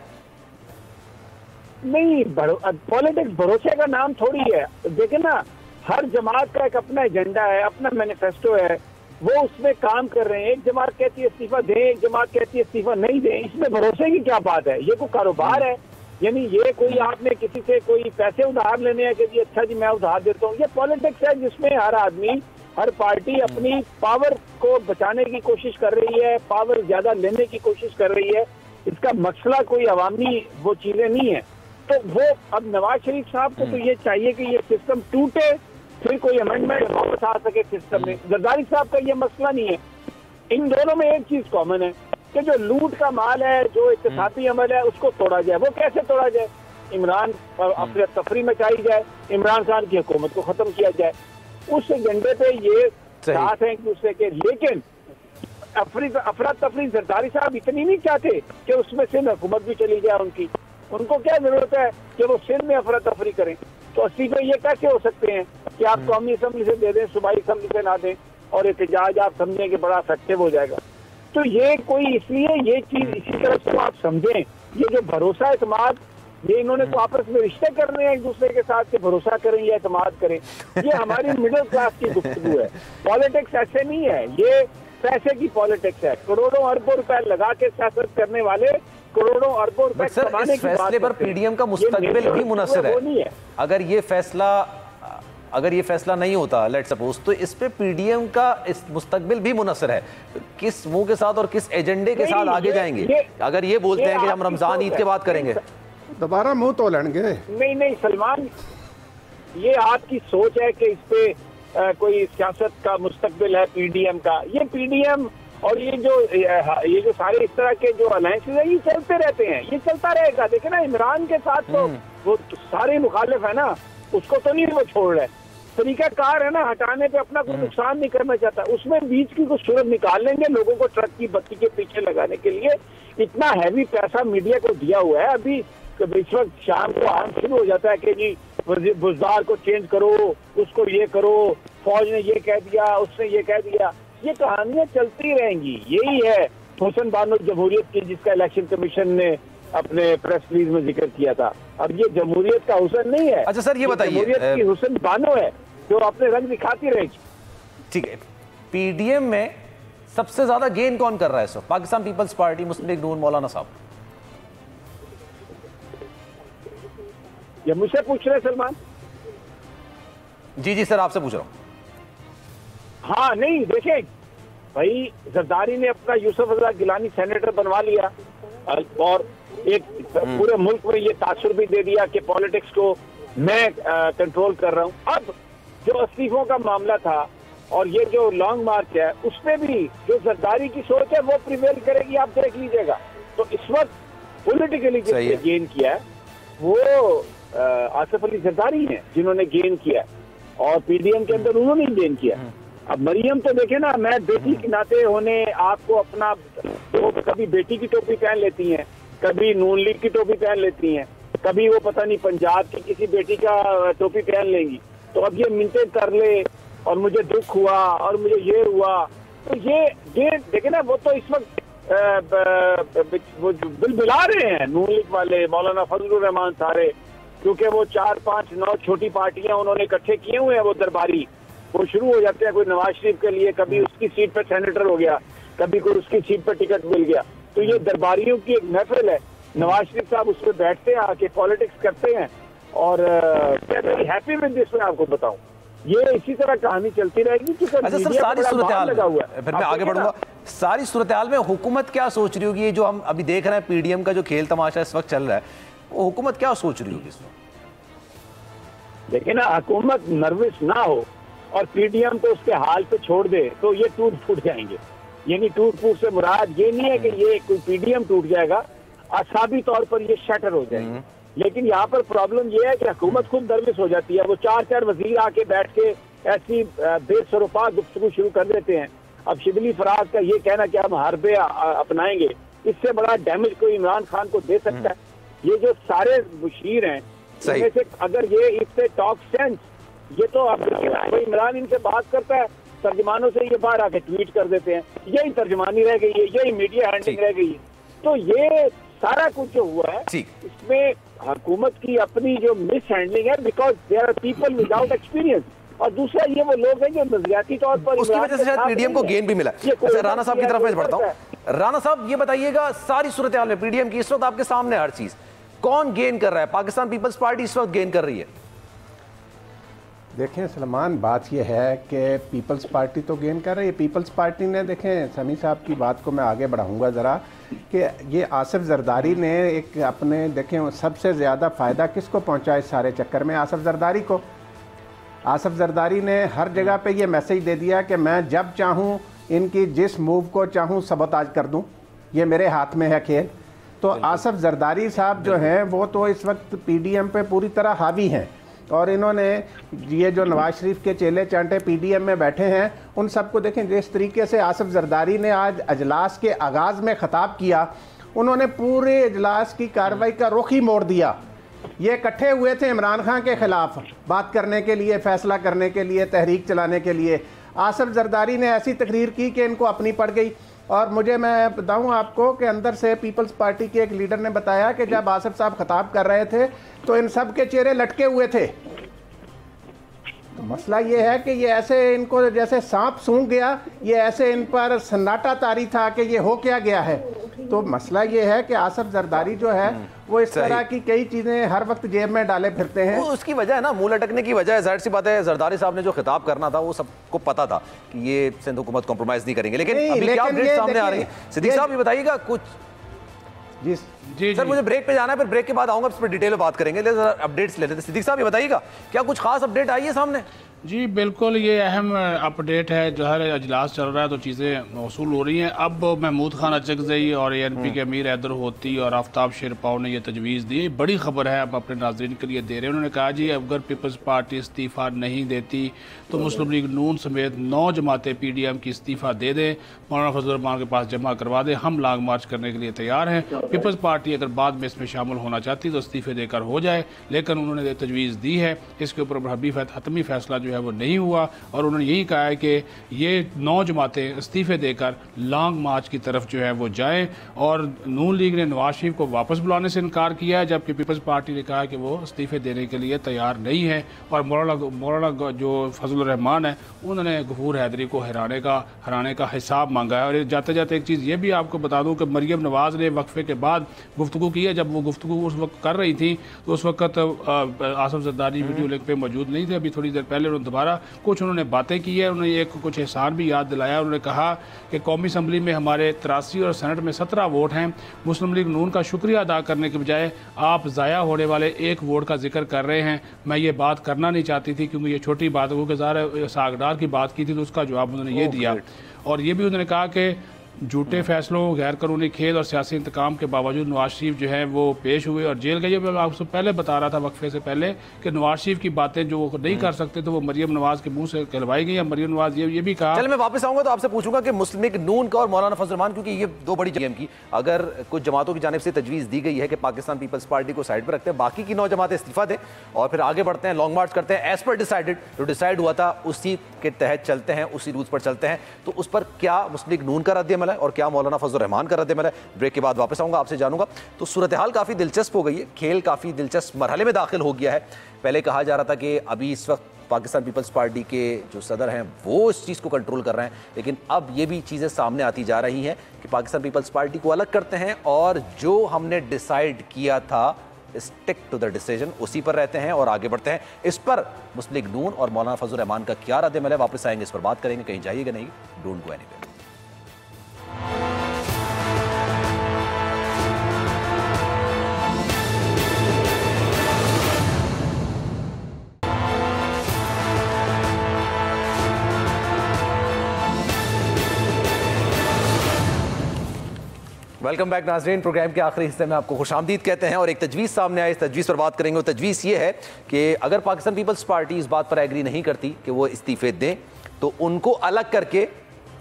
नहीं, पॉलिटिक्स भरोसे का नाम थोड़ी है। देखे ना, हर जमात का एक अपना एजेंडा है, अपना मैनिफेस्टो है। वो उसमें काम कर रहे हैं। एक जमात कहती है इस्तीफा दें, एक जमात कहती है इस्तीफा नहीं दें। इसमें भरोसे की क्या बात है? ये कोई कारोबार है? यानी ये कोई आपने किसी से कोई पैसे उधार लेने हैं कि जी अच्छा जी मैं उधार देता हूँ? ये पॉलिटिक्स है जिसमें हर आदमी, हर पार्टी अपनी पावर को बचाने की कोशिश कर रही है, पावर ज्यादा लेने की कोशिश कर रही है। इसका मसला कोई अवामी वो चीजें नहीं है। तो वो अब नवाज शरीफ साहब को तो ये चाहिए कि ये सिस्टम टूटे, फिर कोई अमेंडमेंट वापस आ सके सिस्टम में। जरदारी साहब का ये मसला नहीं है। इन दोनों में एक चीज कॉमन है कि जो लूट का माल है, जो इत्तेफाकी अमल है, उसको तोड़ा जाए। वो कैसे तोड़ा जाए? इमरान पर अफरा तफरी मचाई जाए, इमरान खान की हुकूमत को खत्म किया जाए। उस एजेंडे पे ये साथ है एक दूसरे के। लेकिन अफरा तफरी जरदारी साहब इतनी नहीं चाहते कि उसमें सिंध हुकूमत भी चली जाए उनकी। उनको क्या जरूरत है कि वो सिंध में अफरा तफरी करें? तो अस्सी पे ये कैसे हो सकते हैं कि आप कौमी असम्बली से दे दें, सूबाई असम्बली से ना दें, और एहतजाज आप समझें कि बड़ा इफेक्टिव हो जाएगा? तो ये कोई, इसलिए ये चीज इसी तरह से आप समझें, ये जो भरोसा एतमाद, ये इन्होंने तो आपस में रिश्ते कर रहे हैं एक दूसरे के साथ कि भरोसा करें या एतमाद करें। ये हमारी मिडिल क्लास की गुफ्तगू है। पॉलिटिक्स ऐसे नहीं है, ये पैसे की पॉलिटिक्स है। करोड़ों अरबों रुपए लगा के सियासत करने वाले करोड़ों अरबों रुपए कमाने की बात फैसले पर पीडीएम का मुस्तकबिल भी मुनसर है। अगर ये फैसला नहीं होता, लेट सपोज, तो इस पे पीडीएम का इस मुस्तकबिल भी मुनसर है। किस मुंह के साथ और किस एजेंडे के साथ आगे जाएंगे? अगर ये बोलते हैं कि हम रमजान ईद के बाद करेंगे, दोबारा मुंह तो लेंगे। नहीं सलमान, ये आपकी सोच है कि इस पे कोई सियासत का मुस्तकबिल है पीडीएम का। ये पीडीएम और ये जो सारे इस तरह के जो अलायंसेस है, ये चलते रहते हैं, ये चलता रहेगा। देखिए ना, इमरान के साथ तो वो सारे मुखालिफ है ना, उसको तो नहीं वो छोड़ रहे। तरीका कार है ना, हटाने पे अपना कोई नुकसान नहीं करना चाहता। उसमें बीच की कुछ सूरत निकाल लेंगे लोगों को ट्रक की बत्ती के पीछे लगाने के लिए। इतना हैवी पैसा मीडिया को दिया हुआ है। अभी इस वक्त शाम को आम शुरू हो जाता है कि जी बुजदार को चेंज करो, उसको ये करो, फौज ने ये कह दिया, उसने ये कह दिया। ये कहानियां चलती रहेंगी। यही है हुसन बानो जमहूरियत की, जिसका इलेक्शन कमीशन ने अपने प्रेस रिलीज में जिक्र किया था। अब ये जमहूरियत का हुसन नहीं है। अच्छा सर, ये बताइए, जमहूरियत की हुसन बानो है जो अपने रंग दिखाती रहेगी। ठीक है, पीडीएम में सबसे ज्यादा गेन कौन कर रहा है? सर, पाकिस्तान पीपल्स पार्टी, मुस्लिम लीग नून, मौलाना साहब? ये मुझसे पूछ रहे सलमान? जी सर, आपसे पूछ रहा हूँ। हाँ, नहीं देखें भाई, जरदारी ने अपना यूसुफ रजा गिलानी सेनेटर बनवा लिया और एक पूरे मुल्क में ये तासुर भी दे दिया कि पॉलिटिक्स को मैं कंट्रोल कर रहा हूँ। अब जो इस्तीफों का मामला था और ये जो लॉन्ग मार्च है, उसमें भी जो जरदारी की सोच है वो प्रिवेल करेगी, आप देख लीजिएगा। तो इस वक्त पॉलिटिकली जिसने गेन किया है वो आसिफ अली जरदारी हैं, जिन्होंने गेन किया है, और पीडीएम के अंदर उन्होंने गेन किया। अब मरियम तो देखे ना, मैं बेटी के नाते होने आपको अपना, वो कभी बेटी की टोपी पहन लेती हैं, कभी नून लीग की टोपी पहन लेती हैं, कभी वो पता नहीं पंजाब की किसी बेटी का टोपी पहन लेंगी। तो अब ये मिन्नतें कर ले और मुझे दुख हुआ और मुझे ये हुआ, तो ये देखे ना, वो तो इस वक्त वो बिलबिला रहे हैं नून लीग वाले, मौलाना फजलुर रहमान सारे, क्योंकि वो 4, 5, 9 छोटी पार्टियां उन्होंने इकट्ठे किए हुए हैं। वो दरबारी वो शुरू हो जाते हैं, कोई नवाज शरीफ के लिए, कभी उसकी सीट पर सेनेटर हो गया, कभी कोई उसकी सीट पर टिकट मिल गया। तो ये दरबारियों की एक महफिल है। नवाज शरीफ साहब उस पर बैठते हैं, आके पॉलिटिक्स करते हैं, और हैप्पी विद दिस। मैं आपको बताऊं, ये इसी तरह कहानी चलती रहेगी। अच्छा सर, सारी सूरत-ए-हाल लगा हुआ है, फिर मैं आगे बढ़ूंगा। सारी सूरत-ए-हाल में हुकूमत क्या सोच रही होगी? ये जो हम अभी देख रहे हैं, पीडीएम का जो खेल तमाशा इस वक्त चल रहा है, वो हुकूमत क्या सोच रही होगी इस वक्त? देखिए ना, हुकूमत नर्वस ना हो और पीडीएम को उसके हाल पे छोड़ दे तो ये टूट फूट जाएंगे। यानी टूट फूट से मुराद ये नहीं है कि ये कोई पीडीएम टूट जाएगा, असाबी तौर पर ये शटर हो जाएंगे। लेकिन यहाँ पर प्रॉब्लम ये है कि हुकूमत खुद नर्वस हो जाती है। वो 4 वजीर आके बैठ के ऐसी बेसरोपा गुफ्तगू शुरू कर देते हैं। अब शिबली फराज का ये कहना कि हम हरबे अपनाएंगे, इससे बड़ा डैमेज कोई इमरान खान को दे सकता है? ये जो सारे मुशीर हैं, इनमें से अगर ये इससे टॉक सेंस, ये तो आप इमरान इनसे बात करता है, तर्जमानों से ये बाहर आके ट्वीट कर देते हैं, यही तर्जमानी रह गई है, यही मीडिया हैंडलिंग रह गई है। तो ये सारा कुछ जो हुआ है, इसमें हुकूमत की अपनी जो मिस हैंडलिंग है, because there are people without experience. और दूसरा ये वो लोग हैं जो नजरियाती तौर पर उसकी वजह से शायद पीडीएम को गेन भी मिला। अच्छा, राणा साहब की तरफ मैं बढ़ता हूँ। राणा साहब ये बताइएगा, सारी सूरत हाल में पीडीएम की इस वक्त आपके सामने हर चीज, कौन गेन कर रहा है? पाकिस्तान पीपल्स पार्टी इस वक्त गेन कर रही है। देखें सलमान, बात यह है कि पीपल्स पार्टी तो गेन कर रही है। पीपल्स पार्टी ने, देखें समी साहब की बात को मैं आगे बढ़ाऊंगा ज़रा, कि ये आसिफ जरदारी ने एक अपने, देखें सबसे ज़्यादा फ़ायदा किसको पहुंचा इस सारे चक्कर में? आसिफ जरदारी को। आसिफ जरदारी ने हर जगह पे ये मैसेज दे दिया कि मैं जब चाहूँ इनकी जिस मूव को चाहूँ सबोताज कर दूँ, ये मेरे हाथ में है खेल। तो आसिफ जरदारी साहब जो हैं वो तो इस वक्त पीडीएम पे पूरी तरह हावी हैं, और इन्होंने ये जो नवाज शरीफ के चेले चांटे पीडीएम में बैठे हैं उन सबको देखें, जिस तरीके से आसिफ जरदारी ने आज अजलास के आगाज़ में ख़िताब किया, उन्होंने पूरे अजलास की कार्रवाई का रुख ही मोड़ दिया। ये इकट्ठे हुए थे इमरान खान के ख़िलाफ़ बात करने के लिए, फ़ैसला करने के लिए, तहरीक चलाने के लिए। आसिफ जरदारी ने ऐसी तकरीर की कि इनको अपनी पड़ गई। और मुझे, मैं बताऊं आपको कि अंदर से पीपल्स पार्टी के एक लीडर ने बताया कि जब आसिफ साहब खिताब कर रहे थे तो इन सब के चेहरे लटके हुए थे। तो मसला ये है कि ये ऐसे इनको जैसे सांप सूंघ गया, ये ऐसे इन पर सन्नाटा तारी था कि ये हो क्या गया है। तो मसला ये है कि आसिफ जरदारी जो है वो इस तरह की कई चीज़ें हर वक्त जेब में डाले फिरते हैं। उसकी वजह है ना, मुंह लटकने की वजह है। जाहिर सी बात है, जरदारी साहब ने जो खिताब करना था वो सबको पता था कि ये सिंध हुकूमत कॉम्प्रोमाइज नहीं करेंगे, लेकिन अभी क्या अपडेट सामने आ रही है? सिद्दीक साहब ये बताइएगा कुछ। जी सर, मुझे ब्रेक पे जाना है, फिर ब्रेक के बाद आऊंगा, इस पर डिटेल में बात करेंगे। अपडेट्स ले लेते। सिद्दीक साहब ये बताइएगा, क्या कुछ खास अपडेट आई है सामने? जी बिल्कुल, ये अहम अपडेट है। जो है अजलास चल रहा है तो चीज़ें मौसूल हो रही हैं। अब महमूद खान अचकज़ई और ANP के अमीर हैदर होती और आफ्ताब शेरपाव ने यह तजवीज़ दी। बड़ी खबर है, अब अपने नाज़रीन के लिए दे रहे हैं। उन्होंने कहा जी अगर पीपल्स पार्टी इस्तीफ़ा नहीं देती तो मुस्लिम लीग नून समेत 9 जमातें PDM की इस्तीफ़ा दे दें, मौलाना फजल रहमान के पास जमा करवा दें, हम लॉन्ग मार्च करने के लिए तैयार हैं। पीपल्स पार्टी अगर बाद में इसमें शामिल होना चाहती तो इस्तीफ़े देकर हो जाए, लेकिन उन्होंने तजवीज़ दी है। इसके ऊपर हतमी फैसला जो है वो नहीं हुआ, और उन्होंने यही कहा है कि ये 9 जमातें इस्तीफ़े देकर लॉन्ग मार्च की तरफ जो है वो जाएं। और नून लीग ने नवाज शरीफ को वापस बुलाने से इनकार किया है, जबकि पीपल्स पार्टी ने कहा कि वो इस्तीफ़े देने के लिए तैयार नहीं है। और मौलाना जो फजल रहमान है उन्होंने गफूर हैदरी को हराने का हिसाब मांगा है। और जाते जाते एक चीज़ ये भी आपको बता दूँ कि मरियम नवाज़ ने वक्फे के बाद गुफ्तगू की है। जब वो गुफ्तगू उस वक्त कर रही थी तो उस वक्त आसिफ जरदारी वीडियो लिंक पे मौजूद नहीं थे। अभी थोड़ी देर पहले उन्होंने दोबारा कुछ उन्होंने बातें की है। उन्होंने एक कुछ एहसान भी याद दिलाया। उन्होंने कहा कि कौमी असम्बली में हमारे 83 और सेनेट में 17 वोट हैं। मुस्लिम लीग नून का शुक्रिया अदा करने के बजाय आप ज़ाया होने वाले एक वोट का जिक्र कर रहे हैं। मैं ये बात करना नहीं चाहती थी क्योंकि ये छोटी बात है, क्योंकि ज़ाहिर सागदार की बात की थी तो उसका जवाब उन्होंने ये दिया। और ये भी उन्होंने कहा कि झूठे फैसलों, गैर कानूनी खेल और सियासी इंतकाम के बावजूद नवाज शरीफ जो है वो पेश हुए और जेल गए। मैं आपसे पहले बता रहा था वक्फे से पहले कि नवाज शरीफ की बातें जो वो नहीं कर सकते तो वो मरियम नवाज के मुंह से कहलवाई गई। मरियम नवाज ये भी कहा। चल मैं वापस आऊंगा तो आपसे पूछूंगा कि मुस्लिम लीग नून का और मौलाना फजल रहमान, क्योंकि ये दो बड़ी जमातों की अगर कुछ जमातों की जानिब से तजवीज़ दी गई है कि पाकिस्तान पीपल्स पार्टी को साइड पर रखते हैं, बाकी की 9 जमातें इस्तीफा दें और फिर आगे बढ़ते हैं, लॉन्ग मार्च करते हैं, एज पर डिसाइडेड, जो डिसाइड हुआ था उसी के तहत चलते हैं, उसी रूट पर चलते हैं। तो उस पर क्या मुस्लिम लीग नून का रद्द-ए-अमल है और क्या मौलाना फजल रहमान का रद्द-ए-अमल है? ब्रेक के बाद वापस आऊंगा, आपसे जानूंगा। तो सूरत हाल काफ़ी दिलचस्प हो गई है, खेल काफ़ी दिलचस्प मरहले में दाखिल हो गया है। पहले कहा जा रहा था कि अभी इस वक्त पाकिस्तान पीपल्स पार्टी के जो सदर हैं वो इस चीज़ को कंट्रोल कर रहे हैं, लेकिन अब ये भी चीज़ें सामने आती जा रही हैं कि पाकिस्तान पीपल्स पार्टी को अलग करते हैं और जो हमने डिसाइड किया था स्टिक टू द डिसीजन उसी पर रहते हैं और आगे बढ़ते हैं। इस पर मुस्लिम लीग नून और मौलाना फजल रहमान का क्या रद्द-ए-अमल है? वापस आएंगे, इस पर बात करेंगे, कहीं जाइएगा नहीं, don't go anywhere. Welcome back नाज़रीन। प्रोग्राम के आखिरी हिस्से में आपको खुशामदीद कहते हैं और एक तजवीज़ सामने आई, इस तजवीज़ पर बात करेंगे। और तजवीज़ ये है कि अगर पाकिस्तान पीपल्स पार्टी इस बात पर एग्री नहीं करती कि वो इस्तीफ़े दें तो उनको अलग करके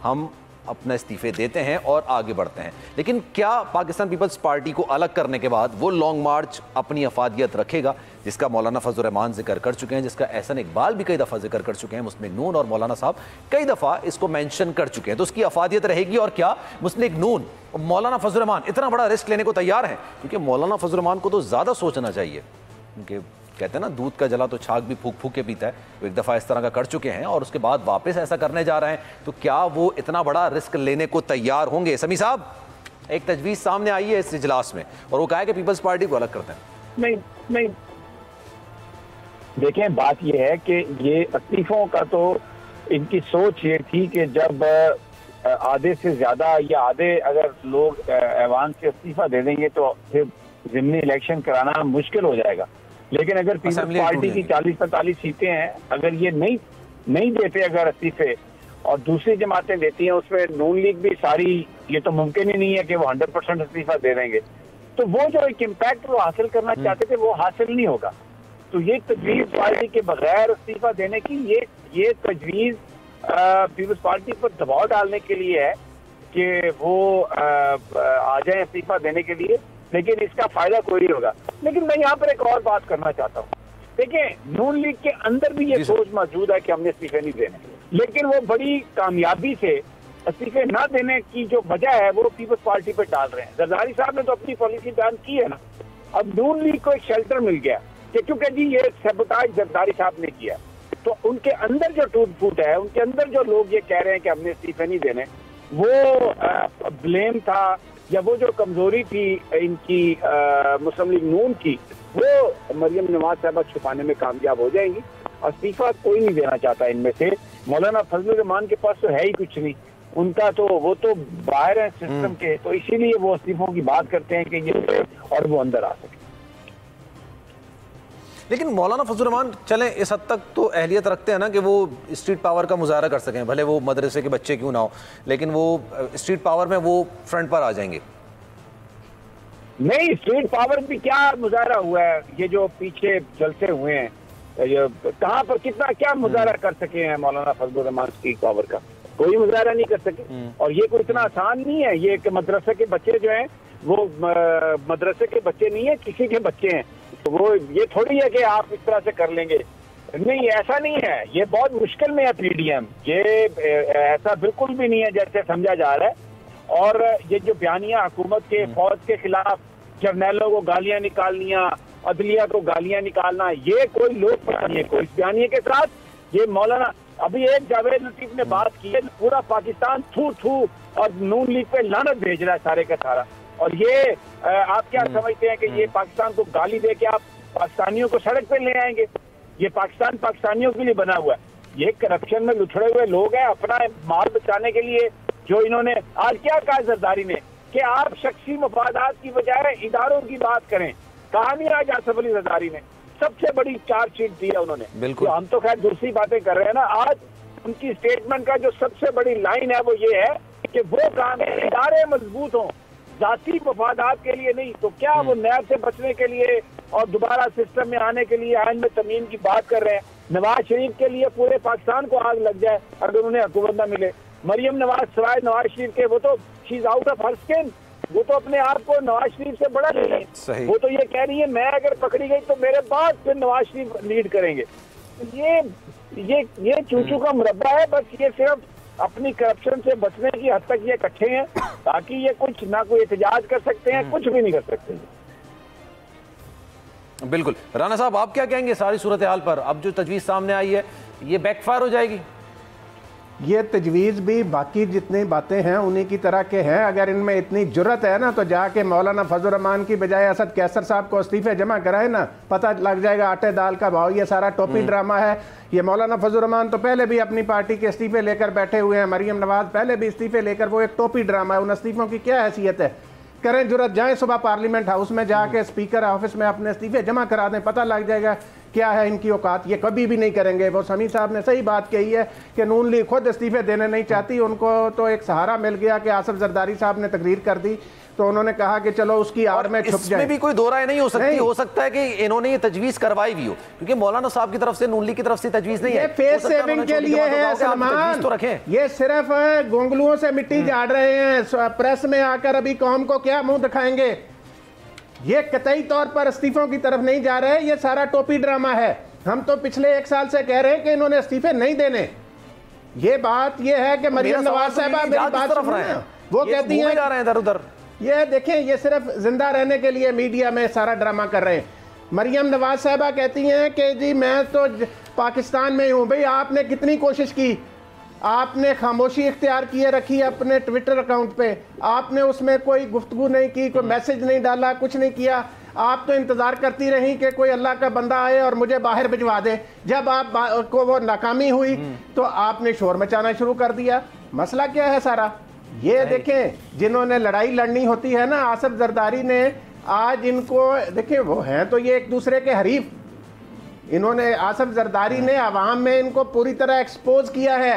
हम अपना इस्तीफ़े देते हैं और आगे बढ़ते हैं। लेकिन क्या पाकिस्तान पीपल्स पार्टी को अलग करने के बाद वो लॉन्ग मार्च अपनी अफादियत रखेगा, जिसका मौलाना फजल रहमान जिक्र कर चुके हैं, जिसका एहसन इकबाल भी कई दफ़ा जिक्र कर चुके हैं, मुस्लिम लीग नून और मौलाना साहब कई दफ़ा इसको मेंशन कर चुके हैं। तो उसकी अफादियत रहेगी और क्या मुस्लिम लीग नून और मौलाना फजल रहमान इतना बड़ा रिस्क लेने को तैयार हैं? क्योंकि मौलाना फजल रहमान को तो ज़्यादा सोचना चाहिए, क्योंकि कहते हैं ना दूध का जला तो छाछ भी फूक फूक के पीता है। वो एक दफ़ा इस तरह का कर चुके हैं और उसके बाद वापस ऐसा करने जा रहे हैं, तो क्या वो इतना बड़ा रिस्क लेने को तैयार होंगे? समी साहब, एक तजवीज़ सामने आई है इस इजलास में और वो कहा है कि पीपल्स पार्टी को अलग करते हैं। नहीं, देखें बात यह है कि ये इस्तीफों का तो इनकी सोच ये थी कि जब आधे से ज्यादा या आधे अगर लोग ऐवान से इस्तीफा दे देंगे तो फिर ज़िमनी इलेक्शन कराना मुश्किल हो जाएगा। लेकिन अगर पीपल्स पार्टी की 40-45 सीटें हैं, अगर ये नहीं देते अगर इस्तीफे और दूसरी जमातें देती हैं, उसमें नून लीग भी सारी, ये तो मुमकिन ही नहीं है कि वो 100% इस्तीफा दे देंगे, तो वो जो एक इम्पैक्ट वो हासिल करना चाहते थे वो हासिल नहीं होगा। तो ये तजवीज़ पार्टी के बगैर इस्तीफा देने की ये तजवीज़ पीपल्स पार्टी पर दबाव डालने के लिए है कि वो आ जाए इस्तीफा देने के लिए, लेकिन इसका फायदा कोई नहीं होगा। लेकिन मैं यहाँ पर एक और बात करना चाहता हूँ। देखिए, नून लीग के अंदर भी ये सोच मौजूद है कि हमने इस्तीफे नहीं देने, लेकिन वो बड़ी कामयाबी से इस्तीफे ना देने की जो वजह है वो पीपल्स पार्टी पे डाल रहे हैं। जरदारी साहब ने तो अपनी पॉलिसी बयान की है ना, अब नून लीग को एक शेल्टर मिल गया कि क्योंकि जी ये सैबोटाज जरदारी साहब ने किया, तो उनके अंदर जो टूट फूट है, उनके अंदर जो लोग ये कह रहे हैं कि हमने इस्तीफे नहीं देने, वो ब्लेम था या वो जो कमजोरी थी इनकी मुस्लिम लीग नून की, वो मरियम नवाज साहबा छुपाने में कामयाब हो जाएंगी। इस्तीफा कोई नहीं देना चाहता इनमें से। मौलाना फजलुर रहमान के पास तो है ही कुछ नहीं, उनका तो वो तो बाहर है सिस्टम के, तो इसीलिए वो इस्तीफों की बात करते हैं कि ये और वो अंदर आ सके। लेकिन मौलाना फजलुर रहमान चलें इस हद तक तो अहलियत रखते हैं ना कि वो स्ट्रीट पावर का मुजाहरा कर सकें, भले वो मदरसे के बच्चे क्यों ना हो, लेकिन वो स्ट्रीट पावर में वो फ्रंट पर आ जाएंगे। नहीं, स्ट्रीट पावर भी क्या मुजाहरा हुआ है? ये जो पीछे जलसे हुए हैं, कहाँ पर कितना क्या मुजाहरा कर सके हैं मौलाना फजलुर रहमान स्ट्रीट पावर का? कोई मुजाहरा नहीं कर सके। और ये कोई इतना आसान नहीं है। ये कि मदरसे के बच्चे जो हैं वो मदरसे के बच्चे नहीं है, किसी के बच्चे हैं, तो वो ये थोड़ी है कि आप इस तरह से कर लेंगे। नहीं, ऐसा नहीं है। ये बहुत मुश्किल में है पीडीएम, ये ऐसा बिल्कुल भी नहीं है जैसे समझा जा रहा है। और ये जो बयानिया हुकूमत के फौज के खिलाफ जर्नैलों को गालियां निकालनिया, अदलिया को गालियां निकालना, ये कोई लोग नहीं है कोई इस बयानिया के साथ। ये मौलाना अभी एक जावेद लतीफ ने बात की है, पूरा पाकिस्तान थू थू और नून लीग पे लानत भेज रहा है सारे का सारा। और ये आप क्या समझते हैं कि ये पाकिस्तान को गाली दे के आप पाकिस्तानियों को सड़क पे ले आएंगे? ये पाकिस्तान पाकिस्तानियों के लिए बना हुआ है। ये करप्शन में लुथड़े हुए लोग हैं। अपना माल बचाने के लिए जो इन्होंने आज क्या कहा जरदारी ने कि आप शख्सी मफादात की बजाय इदारों की बात करें। कहा नहीं आज आसफ अली जरदारी ने सबसे बड़ी चार्जशीट दी है उन्होंने। बिल्कुल, तो हम तो खैर दूसरी बातें कर रहे हैं ना। आज उनकी स्टेटमेंट का जो सबसे बड़ी लाइन है वो ये है कि वो काम है इदारे मजबूत हों, जाती मफादात के लिए नहीं। तो क्या वो नैब से बचने के लिए और दोबारा सिस्टम में आने के लिए आइन में तमीम की बात कर रहे हैं? नवाज शरीफ के लिए पूरे पाकिस्तान को आग लग जाए अगर उन्हें हुकूमत न मिले। मरियम नवाज सवाए नवाज शरीफ के, वो तो she is out of her skin, वो तो अपने आप को नवाज शरीफ से बड़ा ले रही है। वो तो ये कह रही है मैं अगर पकड़ी गई तो मेरे बाद फिर नवाज शरीफ लीड करेंगे। ये चूचू का मुरब्बा है। बस ये सिर्फ अपनी करप्शन से बचने की हद तक ये इकट्ठे हैं ताकि ये कुछ ना कोई एहतजाज कर सकते हैं, कुछ भी नहीं कर सकते। बिल्कुल। राना साहब, आप क्या कहेंगे सारी सूरत हाल पर? अब जो तजवीज़ सामने आई है ये बैकफायर हो जाएगी? ये तजवीज़ भी बाकी जितनी बातें हैं उन्हीं की तरह के हैं। अगर इनमें इतनी जुर्रत है ना तो जाके मौलाना फजलुर रहमान की बजाय असद कैसर साहब को इस्तीफे जमा कराए ना, पता लग जाएगा आटे दाल का भाव। ये सारा टोपी ड्रामा है। ये मौलाना फजलुर रहमान तो पहले भी अपनी पार्टी के इस्तीफे लेकर बैठे हुए हैं, मरियम नवाज पहले भी इस्तीफे लेकर, वो एक टोपी ड्रामा है। उन इस्तीफों की क्या हैसियत है? करें जुर्रत, जाएं सुबह पार्लियामेंट हाउस में जाके स्पीकर ऑफिस में अपने इस्तीफे जमा करा दें, पता लग जाएगा क्या है इनकी औकात। ये कभी भी नहीं करेंगे। वो समी साहब ने सही बात कही है कि नून लीग खुद इस्तीफे देने नहीं चाहती। उनको तो एक सहारा मिल गया कि आसिफ जरदारी साहब ने तकरीर कर दी तो उन्होंने कहा कि चलो उसकी आड़ में छुप जाए। इसमें भी कोई दो राय नहीं हो सकती। हो सकता है कि इन्होंने ये तजवीज़ करवाई भी हो, क्योंकि मौलाना साहब की तरफ से नून लीग की तरफ से तजवीज़ नहीं है। फेस सेविंग के लिए है सलमान, तो रखें। ये सिर्फ गोंगलुओं से मिट्टी झाड़ रहे हैं। प्रेस में आकर अभी कौम को क्या मुंह दिखाएंगे? ये कतई तौर पर इस्तीफों की तरफ नहीं जा रहे। ये सारा टोपी ड्रामा है। हम तो पिछले 1 साल से कह रहे हैं कि इन्होंने इस्तीफे नहीं देने। ये बात ये है कि मरियम नवाज साहबा मेरी बात सुन रहे हैं, वो कहती हैं इधर उधर। ये देखें, ये सिर्फ जिंदा रहने के लिए मीडिया में सारा ड्रामा कर रहे हैं। मरियम नवाज साहबा कहती हैं कि जी मैं तो पाकिस्तान में हूँ। भाई आपने कितनी कोशिश की, आपने खामोशी इख्तियार किए रखी अपने ट्विटर अकाउंट पे, आपने उसमें कोई गुफ्तगू नहीं की, कोई मैसेज नहीं डाला, कुछ नहीं किया। आप तो इंतज़ार करती रही कि कोई अल्लाह का बंदा आए और मुझे बाहर भिजवा दे। जब आप को वो नाकामी हुई तो आपने शोर मचाना शुरू कर दिया। मसला क्या है सारा ये देखें, जिन्होंने लड़ाई लड़नी होती है ना, आसिफ जरदारी ने आज इनको देखें, वो हैं तो ये एक दूसरे के हरीफ, इन्होंने आसिफ जरदारी ने अवाम में इनको पूरी तरह एक्सपोज किया है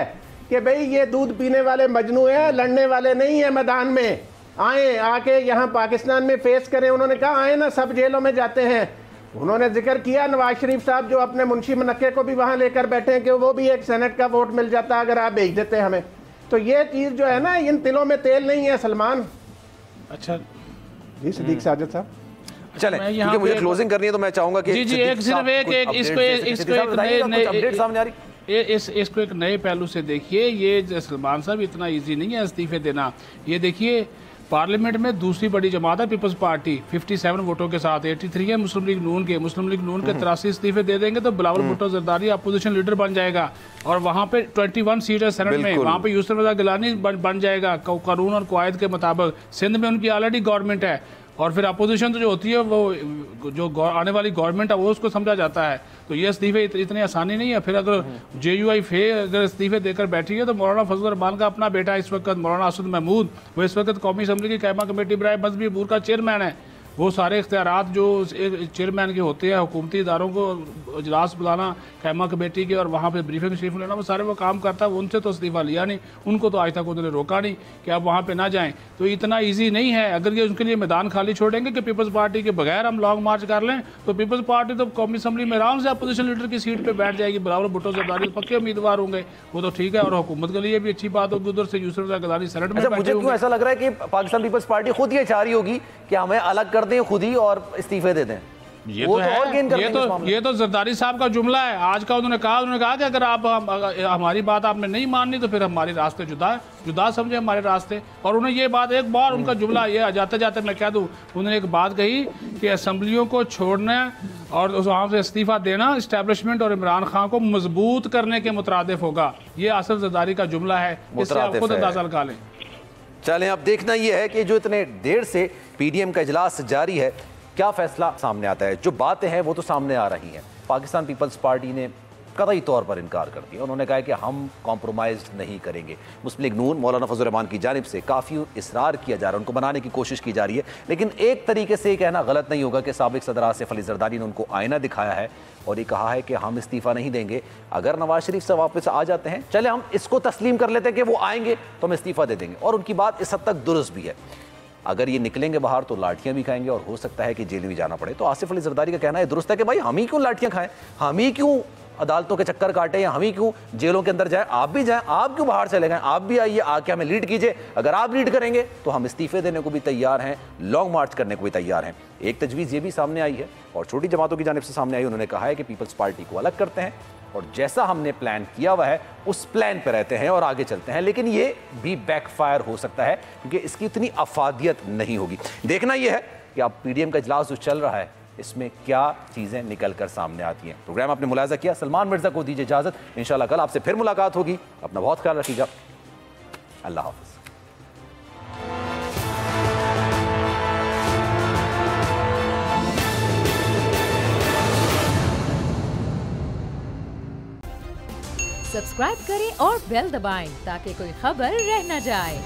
कि भाई ये दूध पीने वाले मजनू हैं, लड़ने वाले नहीं है, मैदान में आए, आके यहाँ पाकिस्तान में फेस करें। उन्होंने कहा आए ना, सब जेलों में जाते हैं। उन्होंने जिक्र किया नवाज शरीफ साहब जो अपने मुंशी मनक्के को भी वहाँ लेकर बैठे हैं कि वो भी एक सेनेट का वोट मिल जाता अगर आप भेज देते हमें। तो ये चीज़ जो है ना, इन तिलों में तेल नहीं है सलमान। अच्छा जी सदीक साजिद साहब चलें, क्योंकि मुझे क्लोजिंग करनी है तो मैं चाहूंगा कि जी एक सिर्फ एक इसको एक नए पहलू से देखिए। ये सलमान साहब इतना इजी नहीं है इस्तीफे देना। ये देखिए पार्लियामेंट में दूसरी बड़ी जमात है पीपल्स पार्टी 57 वोटों के साथ, 83 है मुस्लिम लीग नून के। मुस्लिम लीग नून के 83 इस्तीफे दे देंगे तो बिलावल भुट्टो जरदारी अपोजिशन लीडर बन जाएगा और वहाँ पे 21 सीट है सेनेट में, वहाँ पे यूसुफ रज़ा गिलानी बन जाएगा कानून और कायद के मुताबिक। सिंध में उनकी ऑलरेडी गवर्नमेंट है और फिर अपोजिशन तो जो होती है वो जो आने वाली गवर्नमेंट है वो उसको समझा जाता है। तो ये इस्तीफे इतनी आसानी नहीं है। फिर अगर JUI फे अगर इस्तीफे देकर बैठी है तो मौलाना फजल रहमान का अपना बेटा इस वक्त मौलाना असद महमूद, वो इस वक्त कौमी असम्बली की कायमा कमेटी बराए मजहबी अमूर का चेयरमैन है। वो सारे इख्तियारात जो चेयरमैन के होते हैं, हुकूमती इदारों को इजलास बुलाना कायमा कमेटी के और वहाँ पे ब्रीफिंग शरीफ लेना, वो सारे वो काम करता है। उनसे तो इस्तीफा लिया नहीं, उनको तो आज तक उन्होंने रोका नहीं कि आप वहाँ पे ना जाएं। तो इतना इजी नहीं है। अगर ये उनके लिए मैदान खाली छोड़ेंगे कि पीपल्स पार्टी के बगैर हम लॉन्ग मार्च कर लें तो पीपल्स पार्टी तो कौमी असम्बली में आराम से अपोजिशन लीडर की सीट पर बैठ जाएगी। बिलावल भुट्टो जरदारी पक्के उम्मीदवार होंगे, वो तो ठीक है, और हुकूमत के लिए भी अच्छी बात होगी। उधर से यूसुफ रज़ा गिलानी सेनेट में। मुझे क्यों ऐसा लग रहा है कि पाकिस्तान पीपल्स पार्टी खुद ये चाह रही होगी कि हमें अलग कर दें खुद ही और इस्तीफे दे दें। ये तो है, ये तो जरदारी साहब का जुमला है आज का। उन्होंने कहा कि अगर आप हमारी बात आपने नहीं माननी तो फिर हमारे रास्ते जुदा समझे हमारे रास्ते। और उन्हें ये बात एक बार उनका जुमला ये जाते जाते मैं कह दूं, उन्होंने एक बात कही कि असम्बलियों को छोड़ना और वहाँ से इस्तीफा देना इस्टेब्लिशमेंट और इमरान खान को मजबूत करने के मुतरादिफ होगा। ये आसिफ जरदारी का जुमला है, इससे आप खुद अंदाजा लगा लें। चलें, अब देखना यह है कि जो इतने देर से PDM का इजलास जारी है, क्या फैसला सामने आता है। जो बातें हैं वो तो सामने आ रही हैं। पाकिस्तान पीपल्स पार्टी ने कतई तौर पर इनकार कर दिया। उन्होंने कहा कि हम कॉम्प्रोमाइज़ नहीं करेंगे। मुस्लिम लीग नून मौलाना फजल रहमान की जानिब से काफ़ी इसरार किया जा रहा है, उनको बनाने की कोशिश की जा रही है। लेकिन एक तरीके से ये कहना गलत नहीं होगा कि साबिक सदर आसिफ अली जरदारी ने उनको आईना दिखाया है और ये कहा है कि हम इस्तीफ़ा नहीं देंगे। अगर नवाज शरीफ से वापस आ जाते हैं, चले हम इसको तस्लीम कर लेते हैं कि वो आएंगे तो हम इस्तीफ़ा दे देंगे, और उनकी बात इस हद तक दुरुस्त भी है। अगर ये निकलेंगे बाहर तो लाठियां भी खाएंगे और हो सकता है कि जेल भी जाना पड़े। तो आसिफ अली जरदारी का कहना है दुरुस्त है कि भाई हम ही क्यों लाठियां खाएं, हम ही क्यों अदालतों के चक्कर काटे, या हम ही क्यों जेलों के अंदर जाएं। आप भी जाएं, आप क्यों बाहर चले गए, आप भी आइए, आके हमें लीड कीजिए। अगर आप लीड करेंगे तो हम इस्तीफे देने को भी तैयार हैं, लॉन्ग मार्च करने को भी तैयार हैं। एक तजवीज़ ये भी सामने आई है और छोटी जमातों की जानिब से सामने आई। उन्होंने कहा है कि पीपल्स पार्टी को अलग करते हैं और जैसा हमने प्लान किया हुआ है उस प्लान पर रहते हैं और आगे चलते हैं। लेकिन ये भी बैकफायर हो सकता है क्योंकि इसकी इतनी अफादियत नहीं होगी। देखना यह है कि अब PDM का इजलास जो चल रहा है इसमें क्या चीज़ें निकल कर सामने आती हैं। प्रोग्राम आपने मुलाहिजा किया। सलमान मिर्ज़ा को दीजिए इजाज़त। इंशाल्लाह कल आपसे फिर मुलाकात होगी। अपना बहुत ख्याल रखिएगा। अल्लाह हाफ़िज़। सब्सक्राइब करें और बेल दबाएं ताकि कोई खबर रह न जाए।